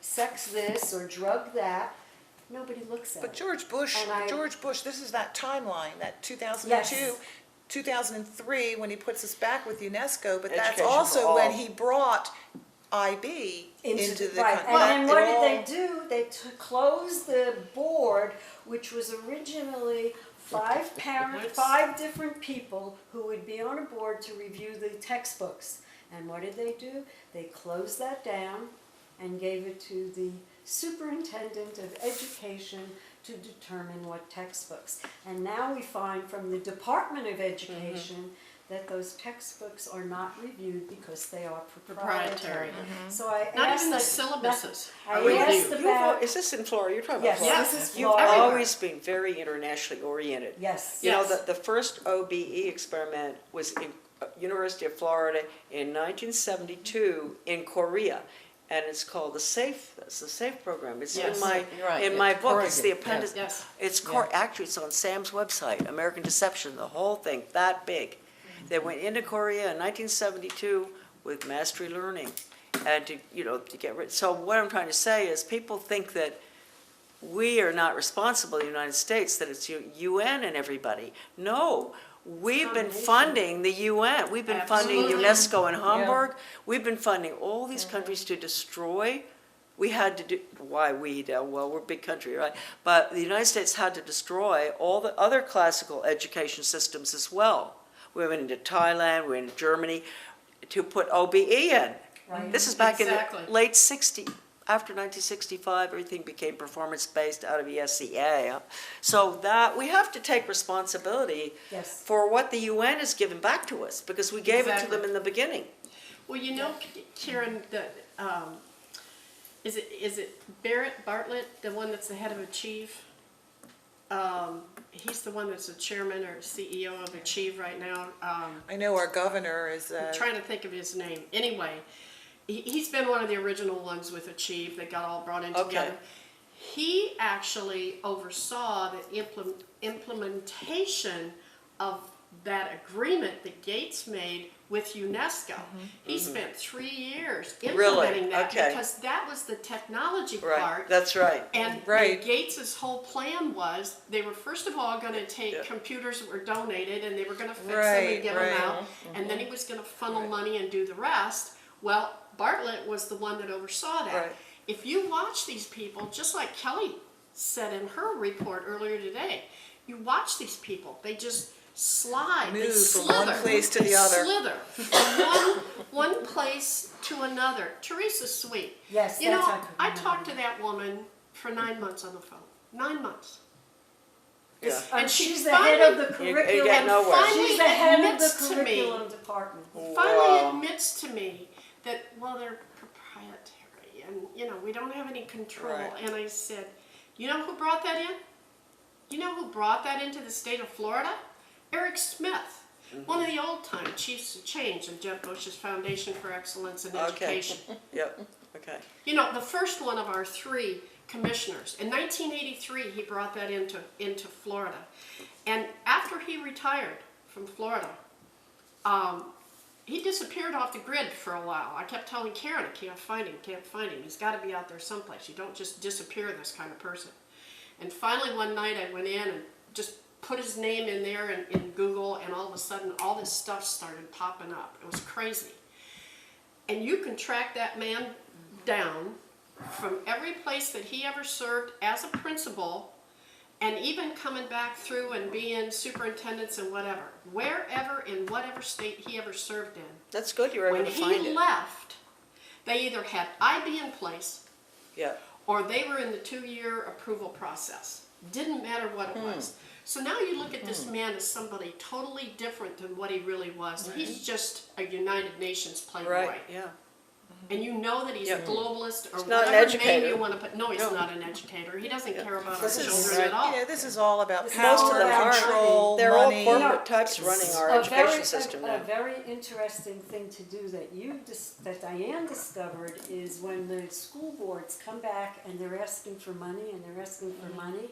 sex this or drug that, nobody looks at But it. George Bush, And this is that timeline, that 2002, Yes. 2003, when he puts us back with UNESCO, but that's Education for also when all. he brought IB into the right. country. And then what did they do? They closed the board, which was originally 5 parents, 5 different people who would be on a board to review the textbooks. And what did they do? They closed that down and gave it to the superintendent of education to determine what textbooks. And now we find from the Department of Education that those textbooks are not reviewed because they are proprietary. So I Not asked even the that- syllabuses I are asked reviewed. about, Is this in Florida? You're talking yes, about Florida? this is You've Florida. always been very internationally oriented. Yes. You know, Yes. the first OBE experiment was in University of Florida in 1972 in Korea. And it's called the SAFE program. It's Yes. in my Right, in my it's book. It's the Corrigan, appendix. yes. It's actually it's on Sam's website, American Deception, the whole thing, that big. They went into Korea in 1972 with mastery learning, and to get rid. So what I'm trying to say is, people think that we are not responsible in the United States, that it's UN and everybody. No. We've been Combination. funding the UN. We've been funding Absolutely. UNESCO in Hamburg. We've been funding all these countries to destroy. We had to do, why we, well, we're a big country, right? But the United States had to destroy all the other classical education systems as well. We went into Thailand, we went into Germany to put OBE in. Right. This is back Exactly. in the late 60s. After 1965, everything became performance-based out of ESCA. So that, we have to take responsibility Yes. for what the UN has given back to us, because we gave it to Exactly. them in the beginning. Well, you know, Karen, that is it Bartlett, the one that's the head of Achieve? He's the one that's the chairman or CEO of Achieve right now. I know our governor is, I'm trying to think of his name. Anyway, he's been one of the original ones with Achieve that got all brought in Okay. together. He actually oversaw the implementation of that agreement that Gates made with UNESCO. He spent 3 years implementing that Okay. because that was the technology Right, part. that's right. And, Right. and Gates's whole plan was they were first of all going to take Yeah. computers that were donated and they were going to fix them Right, and give right. them out, and then he was going to funnel money and do the rest. Well, Bartlett was the one that oversaw that. Right. If you watch these people, just like Kelly said in her report earlier today, you watch these people, they just slide, they Move from slither, one place to they the other. slither from one place to another. Teresa Sweet. Yes, You that's know, how I talked to that woman for 9 months on the phone. 9 months. Yeah. And she's she the head of the You curriculum. get nowhere. finally She's the head of the admits to me, curriculum department. finally Wow. admits to me that, well, they're proprietary and, you know, we don't have any control. Right. And I said, you know who brought that in? You know who brought that into the state of Florida? Eric Smith, one of the old-time chiefs of change of Jeb Bush's Foundation for Excellence in Okay. Education. Yep, okay. You know, the first one of our 3 commissioners. In 1983, he brought that into Florida. And after he retired from Florida, he disappeared off the grid for a while. I kept telling Karen, I can't find him, can't find him. He's got to be out there someplace. You don't just disappear this kind of person. And finally one night I went in and just put his name in there in Google, and all of a sudden all this stuff started popping up. It was crazy. And you can track that man down from every place that he ever served as a principal, and even coming back through and being superintendents and whatever, wherever in whatever state he ever served in. That's good, you were able When to he find it. left, they either had IB in place Yeah, or they were in the 2-year approval process. Didn't matter what it was. So now you look at this man as somebody totally different than what he really was. He's just a United Nations playboy. right, yeah. And you know that he's Yeah. a globalist or He's not an whatever educator. name you want to put. No, he's No. not an educator. He doesn't Yeah. care about our This is children right. at all. Yeah, this is all about Most power, of them are. control, They're all money. corporate types running our education system A now. very interesting thing to do that Diane discovered is when the school boards come back and they're asking for money and they're asking for money,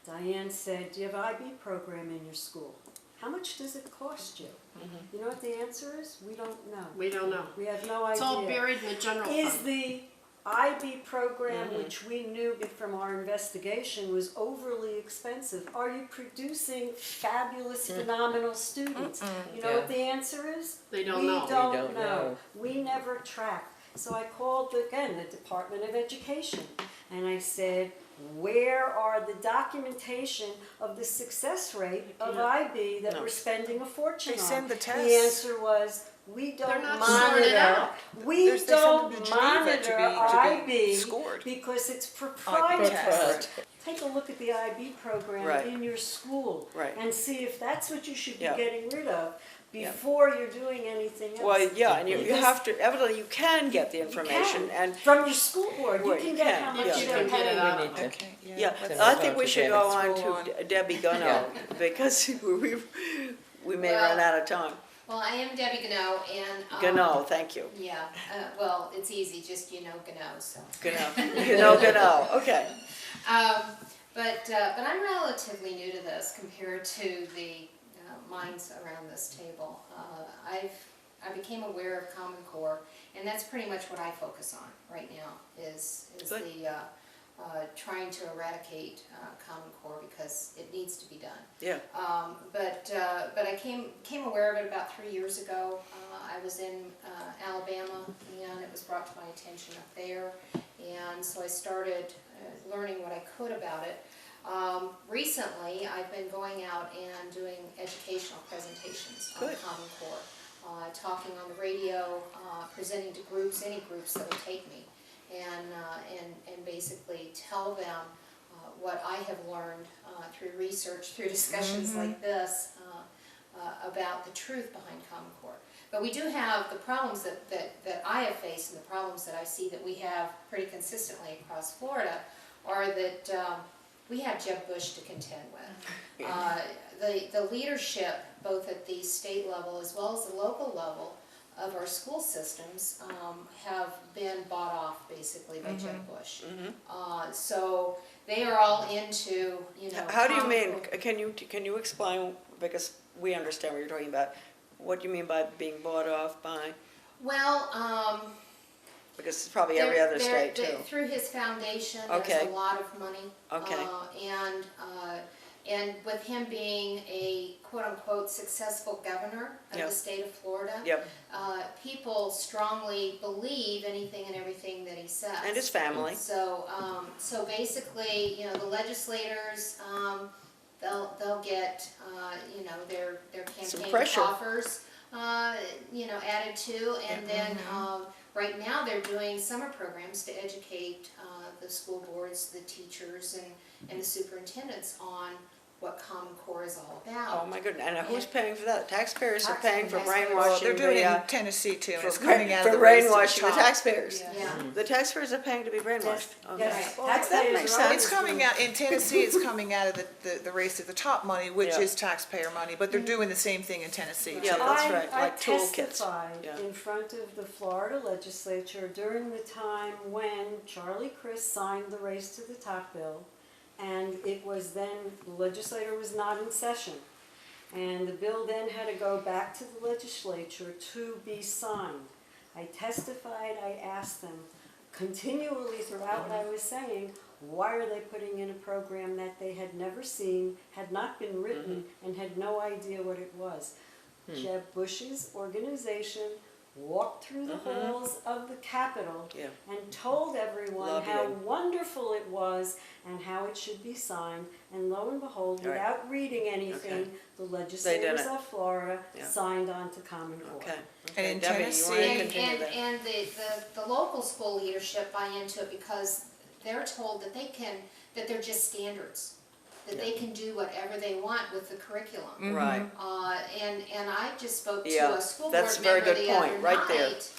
Diane said, do you have an IB program in your school? How much does it cost you? You know what the answer is? We don't know. We don't know. We have no idea. It's all buried in the general Is fund. the IB program, which we knew from our investigation was overly expensive, are you producing fabulous, phenomenal students? You know what the answer is? They don't We know. don't know. We never track. So I called, again, the Department of Education, and I said, where are the documentation of the success rate of IB that No. we're spending a fortune They on? send the The tests. answer was, we They're don't not sorted monitor. out. We They send them don't to Geneva monitor to be IB scored. because it's IB proprietary. test. Take a look at the IB program Right. in your school Right. and see if that's what you should be Yeah. getting rid of Yeah. before you're doing anything else. Well, yeah, and you Because have to, evidently you can get the information, and, From your school board, you Well, can you get can, how much yeah. If you they're can get it paying. out. We need to. Okay, yeah, Let's I move think on we to should Debbie. go Let's on move to Debbie Gunno, because we may Well- run out of time. Well, I am Debbie Gano, and Gunno, thank you. yeah, well, it's easy, just Gano, so. Gunno, okay. But I'm relatively new to this compared to the minds around this table. I became aware of Common Core, and that's pretty much what I focus on right now. Is Good. the trying to eradicate Common Core because it needs to be done. Yeah, But I came aware of it about 3 years ago. I was in Alabama, and it was brought to my attention up there, and so I started learning what I could about it. Recently, I've been going out and doing educational presentations on Good. Common Core, talking on the radio, presenting to groups, any groups that will take me, and basically tell them what I have learned through research, through discussions like this, about the truth behind Common Core. But we do have the problems that I have faced, and the problems that I see that we have pretty consistently across Florida are that we have Jeb Bush to contend with. The leadership, both at the state level as well as the local level of our school systems, have been bought off basically by Jeb Bush. So they are all into, how do you Common mean, Core. can you explain, because we understand what you're talking about, what do you mean by being bought off by? Well, Because it's probably every other state too. Through his foundation, Okay. there's a lot of money. Okay. And with him being a quote-unquote successful governor of Yep. the state of Florida, Yep, people strongly believe anything and everything that he says. and his family. So basically, the legislators, they'll get, their Some campaign pressure. coffers, added to, and then Right now, they're doing summer programs to educate the school boards, the teachers, and the superintendents on what Common Core is all about. Oh, my goodness, and who's paying for that? Taxpayers are paying for Taxpayers. Well, brainwashing they're doing it the, in Tennessee too, and for it's coming out of for the race to the brainwashing the top. taxpayers. Yeah. Yeah. The taxpayers are paying to be brainwashed. Okay. Yes, Well, taxpayers that makes are always sense. It's coming out, in Tennessee, it's coming out of the race to the top money, which Yeah. is taxpayer money, but they're doing the same thing in Tennessee too. Yeah, that's right, I like toolkits. testified Yeah. in front of the Florida legislature during the time when Charlie Crist signed the Race to the Top bill, and it was then, the legislature was not in session. And the bill then had to go back to the legislature to be signed. I testified, I asked them continually throughout what I was saying, why are they putting in a program that they had never seen, had not been written, and had no idea what it was? Jeb Bush's organization walked through the halls of the Capitol Yeah. and told everyone how Lobbying. wonderful it was and how it should be signed. And lo and behold, All right. without reading anything, Okay. the legislators it. of Florida Yeah. signed on to Common Core. Okay. And in Debbie, you Tennessee- want to And, continue and, that? and the local school leadership buy into it because they're told that that they're just standards, that they can do whatever they want with the curriculum. Right. And I just spoke to Yeah, a school that's board a very member good the point, other right there. night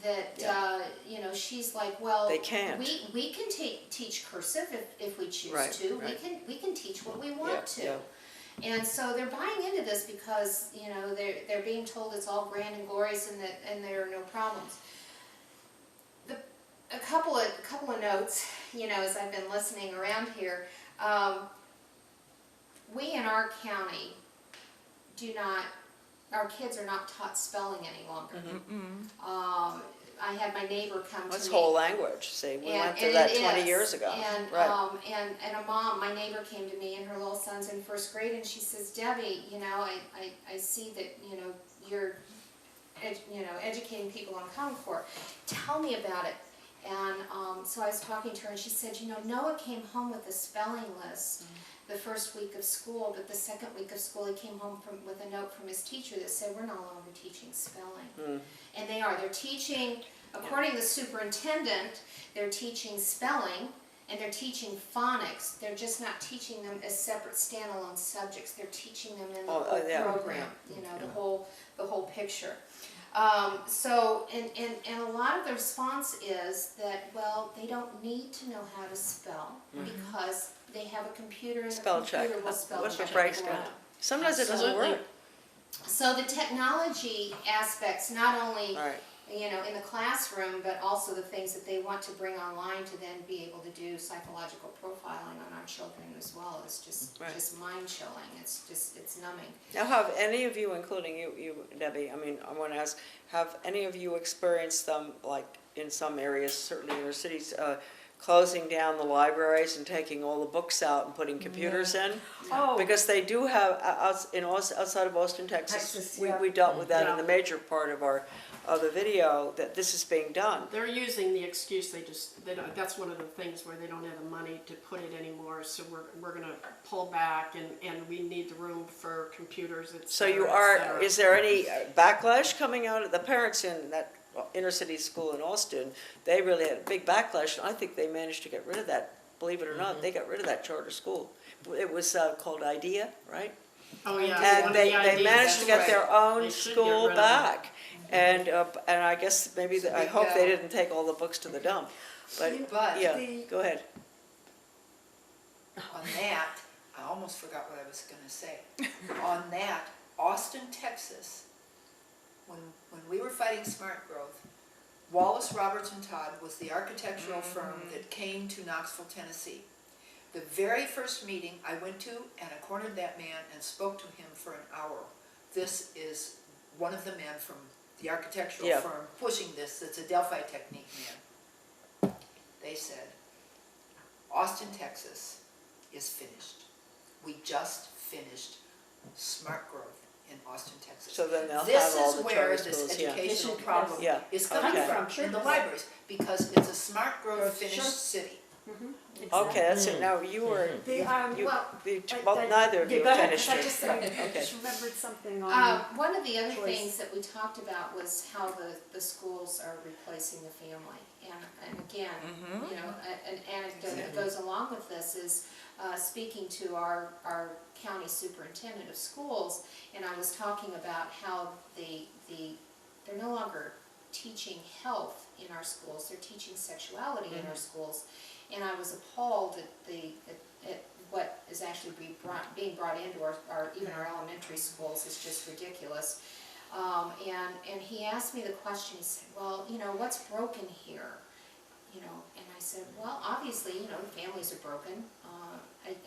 that, Yeah. she's like, well, They can't. we can teach cursive if we choose Right, to. right. We can teach what we Yeah, want to. yeah. And so they're buying into this because, they're being told it's all grand and glorious and there are no problems. A couple of notes, as I've been listening around here. We in our county our kids are not taught spelling any longer. I had my neighbor come to me. That's whole language, see, we And- went through and that it 20 is. years ago. And, Right. and a mom, my neighbor came to me and her little son's in first grade and she says, Debbie, I see that, you're, educating people on Common Core. Tell me about it. And so I was talking to her and she said, Noah came home with a spelling list the first week of school, but the second week of school he came home with a note from his teacher that said, we're no longer teaching spelling. And they're teaching, according to the superintendent, they're teaching spelling and they're teaching phonics. They're just not teaching them as separate standalone subjects. They're teaching them in the whole yeah, program, the whole picture. So, and a lot of the response is that, well, they don't need to know how to spell because they have a computer and Spell the check. computer will spell What's check what breaks for down? them. Sometimes it doesn't Absolutely. work. So the technology aspects, not only All right. in the classroom, but also the things that they want to bring online to then be able to do psychological profiling on our children as well. It's just Right. just mind chilling. It's numbing. Now, have any of you, including you, Debbie, I want to ask, have any of you experienced them, like in some areas, certainly in our cities, closing down the libraries and taking all the books out and putting computers in? Oh, Because they do have, outside of Austin, Texas, Texas, we, yeah. we dealt with that in Yeah. the major part of the video, that this is being done. They're using the excuse that's one of the things where they don't have the money to put it anymore, so we're gonna pull back and we need the room for computers, et So cetera, you et are, cetera. is there any backlash coming out of the parents in that inner city school in Austin? They really had a big backlash, and I think they managed to get rid of that, believe it or not, they got rid of that charter school. It was called IDEA, right? Oh, yeah. one And of they the ideas, managed to get that's their right. own They should get school rid of it. back. And I guess maybe, I hope they didn't take all the books to the dump, but, But yeah, go ahead. on that, I almost forgot what I was gonna say. On that, Austin, Texas, when we were fighting smart growth, Wallace, Roberts and Todd was the architectural firm that came to Knoxville, Tennessee. The very first meeting I went to, and I cornered that man and spoke to him for an hour. This is one of the men from the architectural Yeah. firm pushing this, it's a Delphi technique man. They said, Austin, Texas is finished. We just finished smart growth in Austin, Texas. So then they'll This have all is the where charter this schools, yeah. educational Yes. problem Yeah, is coming okay. from in the libraries, because it's a smart growth Growth, finished sure. city. Okay, that's it. Now, you were, The, neither of you go ahead, finished 'cause I it. just, I just remembered something on. One of the other choice. things that we talked about was how the schools are replacing the family. And again, you know, an anecdote that goes along with this is speaking to our county superintendent of schools, and I was talking about how they're no longer teaching health in our schools, they're teaching sexuality in our schools. And I was appalled at what is actually being brought into our even our elementary schools is just ridiculous. And he asked me the question, he said, well, you know, what's broken here? You know, and I said, well, obviously, you know, the families are broken.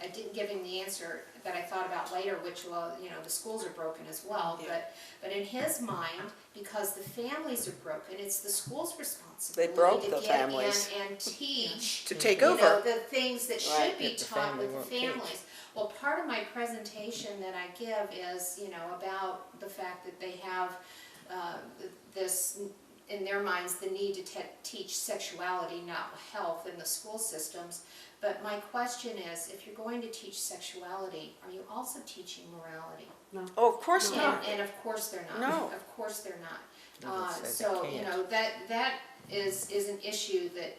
I didn't give him the answer that I thought about later, which, well, you know, the schools are broken as well. Yeah. But in his mind, because the families are broken, it's the school's responsibility broke to the get families. in and teach To take you over. know, the things that should Right. be Yet the taught family with the won't teach. families. Well, part of my presentation that I give is, you know, about the fact that they have this, in their minds, the need to teach sexuality, not health, in the school systems. But my question is, if you're going to teach sexuality, are you also teaching morality? Oh, of course not. And of course they're not. No. Of course they're not. No, they say they So, you can't. know, that is an issue that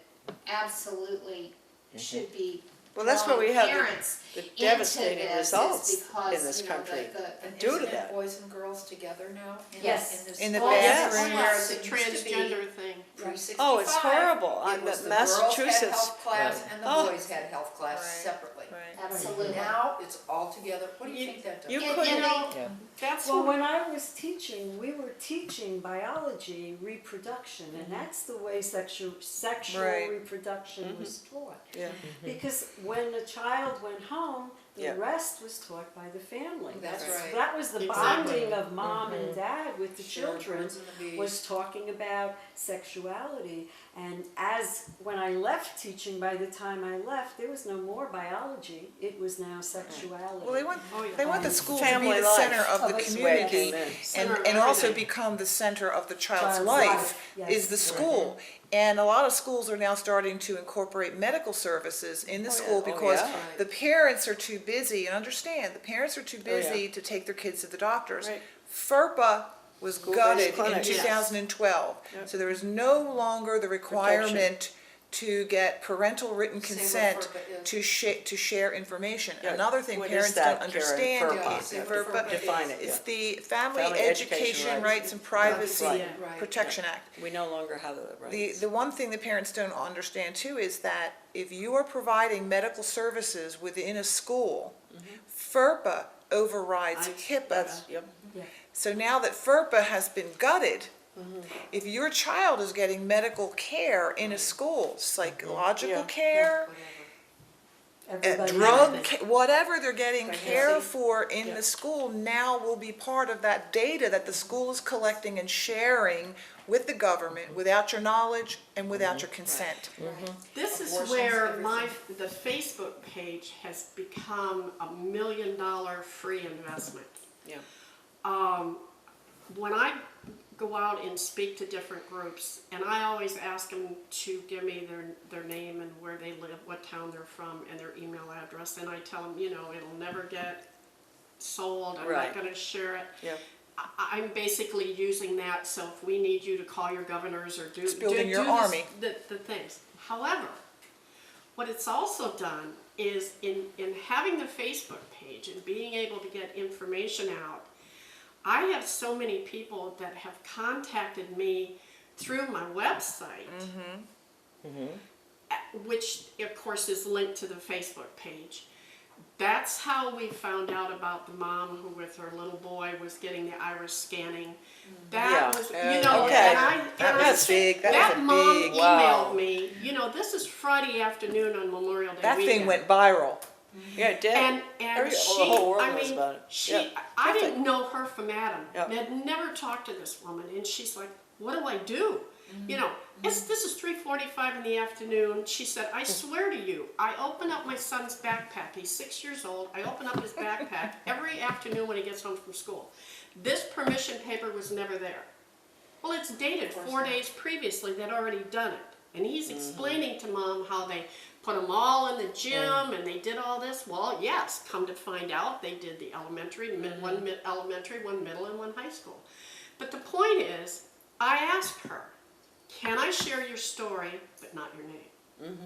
absolutely should be Well, that's where we have parents the into devastating this, is results because, in this you know, country. And Due to isn't it that. boys and girls together now? Yes. this In the school? Yes. bathroom. Whereas It's it a used to be transgender thing. pre-65. Oh, it's horrible. It was the girls had Massachusetts. health class Right. and the Oh. boys had health class Right. separately. Right. Absolutely. Now, it's all together. What do you think that does? You And- couldn't, and they- Yeah. That's Well, what when I was teaching, we were teaching biology, reproduction, and that's the way sexual Right. reproduction was taught. yeah. Because when a child went home, the Yeah. rest was taught by the family. That's right. That was the Exactly. bonding of mom and dad with the Sure, children, birds and the bees. was talking about sexuality. And when I left teaching, by the time I left, there was no more biology. It was now sexuality. Well, they want, Oh, yeah. they want the school to be Family the life. center of the That's the way it community came in. Center of and also everything. become the center of the child's Child's life life, is yes. the school. And a lot of schools are now starting to incorporate medical services in the Oh, yeah. school Oh, because yeah. the parents are too busy, and understand, the parents are too Oh, yeah. busy to take their kids to the doctors. Right. FERPA was School-based gutted in clinics. 2012. Yep. So there is no longer the requirement to get parental written Say what consent FERPA is. to share information. Yeah. Another thing What is parents that, don't Karen? understand FERPA. is Yeah, FERPA FERPA Define it, it's yeah. the Family Family Education Education Rights and Privacy Right. Right. Protection Act. We no longer have that right. The one thing that parents don't understand too is that if you are providing medical services within a school, FERPA overrides HIPAA. That's, yep. So now that FERPA has been gutted, if your child is getting medical care in a school, psychological Yeah. care, Everybody whatever they're getting care Pregnancy. for in Yeah. the school now will be part of that data that the school is collecting and sharing with the government without your knowledge and without your consent. This is Abortions, where everything. the Facebook page has become $1 million free investment. Yeah. When I go out and speak to different groups, and I always ask them to give me their name and where they live, what town they're from, and their email address, and I tell them, you know, it'll never get sold, I'm Right. not gonna share it. Yeah. I'm basically using that, so if we need you to call your governors or do It's building your this- army. the things. However, what it's also done is in having the Facebook page and being able to get information out, I have so many people that have contacted me through my website, which of course is linked to the Facebook page. That's how we found out about the mom who with her little boy was getting the iris scanning. That Yeah. was, you know, Okay. and That's big, that that was a mom big, wow. emailed me, you know, this is Friday afternoon on Memorial Day That weekend. thing went viral. Yeah, it did. And Every- she, the whole world I knows mean, about it. she, Yeah. I Perfect. didn't know her from Adam. Yeah. And had never talked to this woman, and she's like, "What do I do?" You know, this is 3:45 in the afternoon. She said, "I swear to you, I open up my son's backpack. He's 6 years old. I open up his backpack every afternoon when he gets home from school. This permission paper was never there." Well, it's dated 4 days previously. They'd already done it. And he's explaining to Mom how they put them all in the gym and they did all this. Well, yes, come to find out, they did the elementary, one elementary, one middle, and one high school. But the point is, I asked her, can I share your story, but not your name?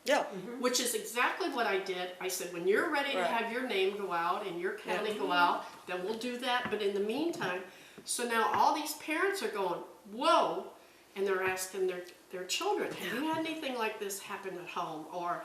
Yeah. Which is exactly what I did. I said, when you're ready to Right. have your name go out and your county go out, then we'll do that. But in the meantime, so now all these parents are going, whoa, and they're asking their children, have you had anything like this happen at home? Or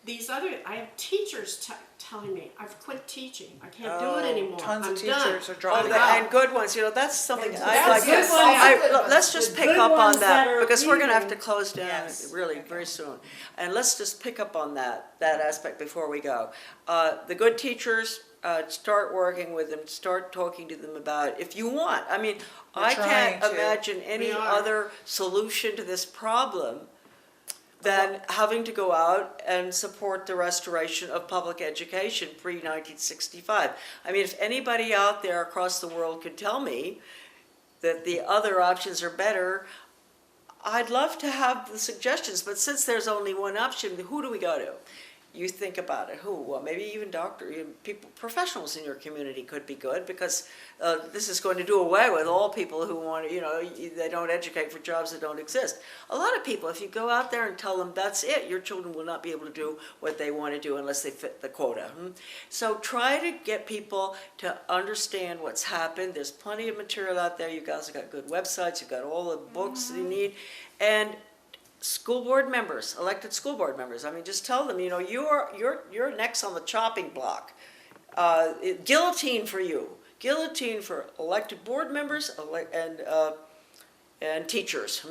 these other, I have teachers telling me, I've quit teaching. I can't do it anymore. Tons I'm of teachers done. are dropping Oh, out. and good ones, that's something And I'd that's like good to, ones. let's just The pick good up on ones that that, are because we're gonna have to leaving. close down Yes. really very soon. And let's just pick up on that aspect before we go. The good teachers, start working with them, start talking to them about it, if you want. I mean, I can't trying to. imagine any We are. other solution to this problem than having to go out and support the restoration of public education pre-1965. I mean, if anybody out there across the world could tell me that the other options are better, I'd love to have the suggestions, but since there's only one option, who do we go to? You think about it, who? Well, maybe even people, professionals in your community could be good, because this is going to do away with all people who want to, they don't educate for jobs that don't exist. A lot of people, if you go out there and tell them that's it, your children will not be able to do what they want to do unless they fit the quota. So try to get people to understand what's happened. There's plenty of material out there. You guys have got good websites. You've got all the books that you need. And school board members, elected school board members, I mean, just tell them, you're next on the chopping block. Guillotine for you. Guillotine for elected board members and teachers.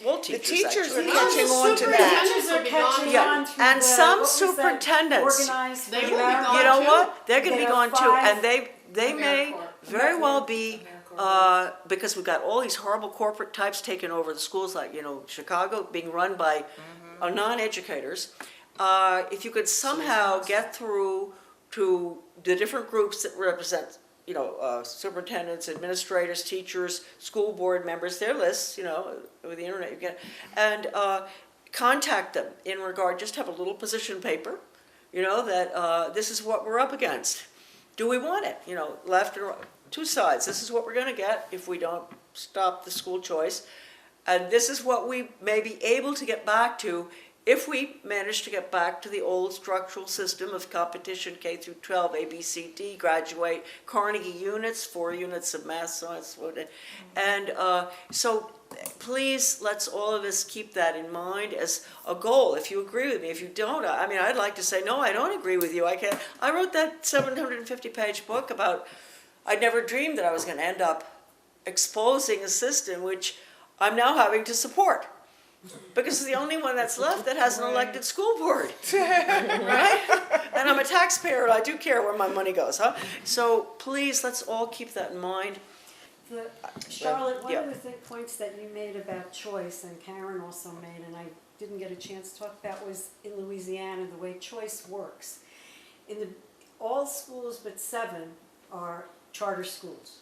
Well, The teachers, teachers are actually. catching on to that. Superintendents are catching Yeah, on to and the- some what was that? superintendents, Organized They for will be America. gone You know too. what? They're gonna be There are gone too, five- and they may AmeriCorps. very well be, AmeriCorps. because we've got all these horrible corporate types taking over the schools, like, Chicago being run by non-educators. If you could somehow get through to the different groups that represent, superintendents, administrators, teachers, school board members, their lists, with the internet you get, and contact them in regard, just have a little position paper, that this is what we're up against. Do we want it? Left and right, two sides. This is what we're going to get if we don't stop the school choice. And this is what we may be able to get back to if we manage to get back to the old structural system of competition, K through 12, A, B, C, D, graduate, Carnegie units, 4 units of math, science, and so please, let's all of us keep that in mind as a goal. If you agree with me, if you don't, I'd like to say, no, I don't agree with you. I wrote that 750-page book about, I never dreamed that I was going to end up exposing a system which I'm now having to support. Because it's the only one that's left that has an elected school board, right? And I'm a taxpayer, and I do care where my money goes, huh? So please, let's all keep that in mind. Charlotte, one Yeah. of the points that you made about choice, and Karen also made, and I didn't get a chance to talk about, was in Louisiana, the way choice works. All schools but 7 are charter schools.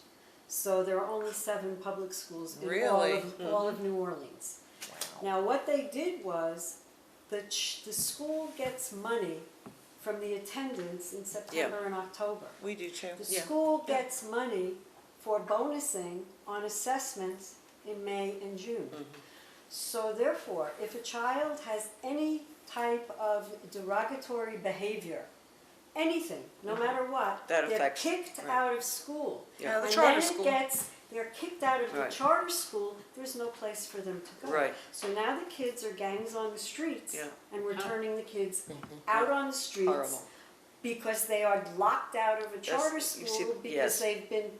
So there are only 7 public schools in Really? all of New Orleans. Now, what they did was, the school gets money from the attendance in September and October. We do too. The school gets money for bonusing on assessments in May and June. So therefore, if a child has any type of derogatory behavior, anything, no matter what, That they're affects- kicked right. out of school. Yeah, the And charter then school. they're kicked out of the Right. charter school, there's no place for them to go. Right. So now the kids are gangs on the streets, Yeah. and we're turning the kids out on the streets Horrible. because they are locked out of a charter you school see- because yes. they've been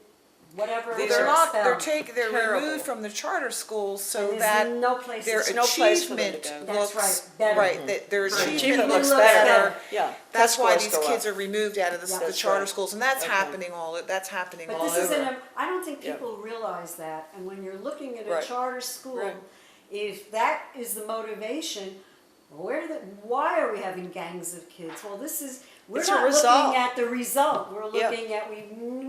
whatever. These They're are not, they're expelled. they're Terrible. removed from the charter schools so And that there's no place their to no place for them to achievement go. That's looks, right, better. right, that their Right. achievement Achievement looks looks better. better. Yeah. That's why Test these scores go kids up. are removed out of the That's charter right. schools, and that's Okay. happening that's happening But all this over. isn't I don't think Yeah. people realize that, and when you're looking at a Right. charter school, Right. if that is the motivation, why are we having gangs of kids? Well, this is We're It's a not result. looking at the result, we're Yeah. looking at, we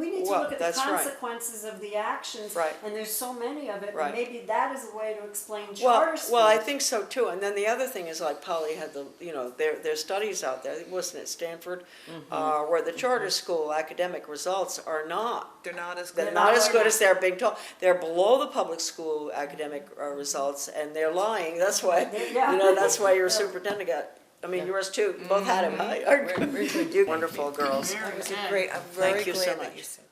need to Well, look at the that's right. consequences of the actions. Right. And there's so many of it, Right. and maybe that is a way to explain Well, charter schools. well, I think so too. And then the other thing is like Polly had the, there's studies out there, wasn't it Stanford, where the charter school academic results are not. They're not as They're good. not as good not. as they're being told. They're below the public school academic results, and they're lying. That's why, Yeah. that's why your superintendent got. I mean, yours too. You both had him. Right? You wonderful girls. That was great. I'm very Thank you so glad that much. you said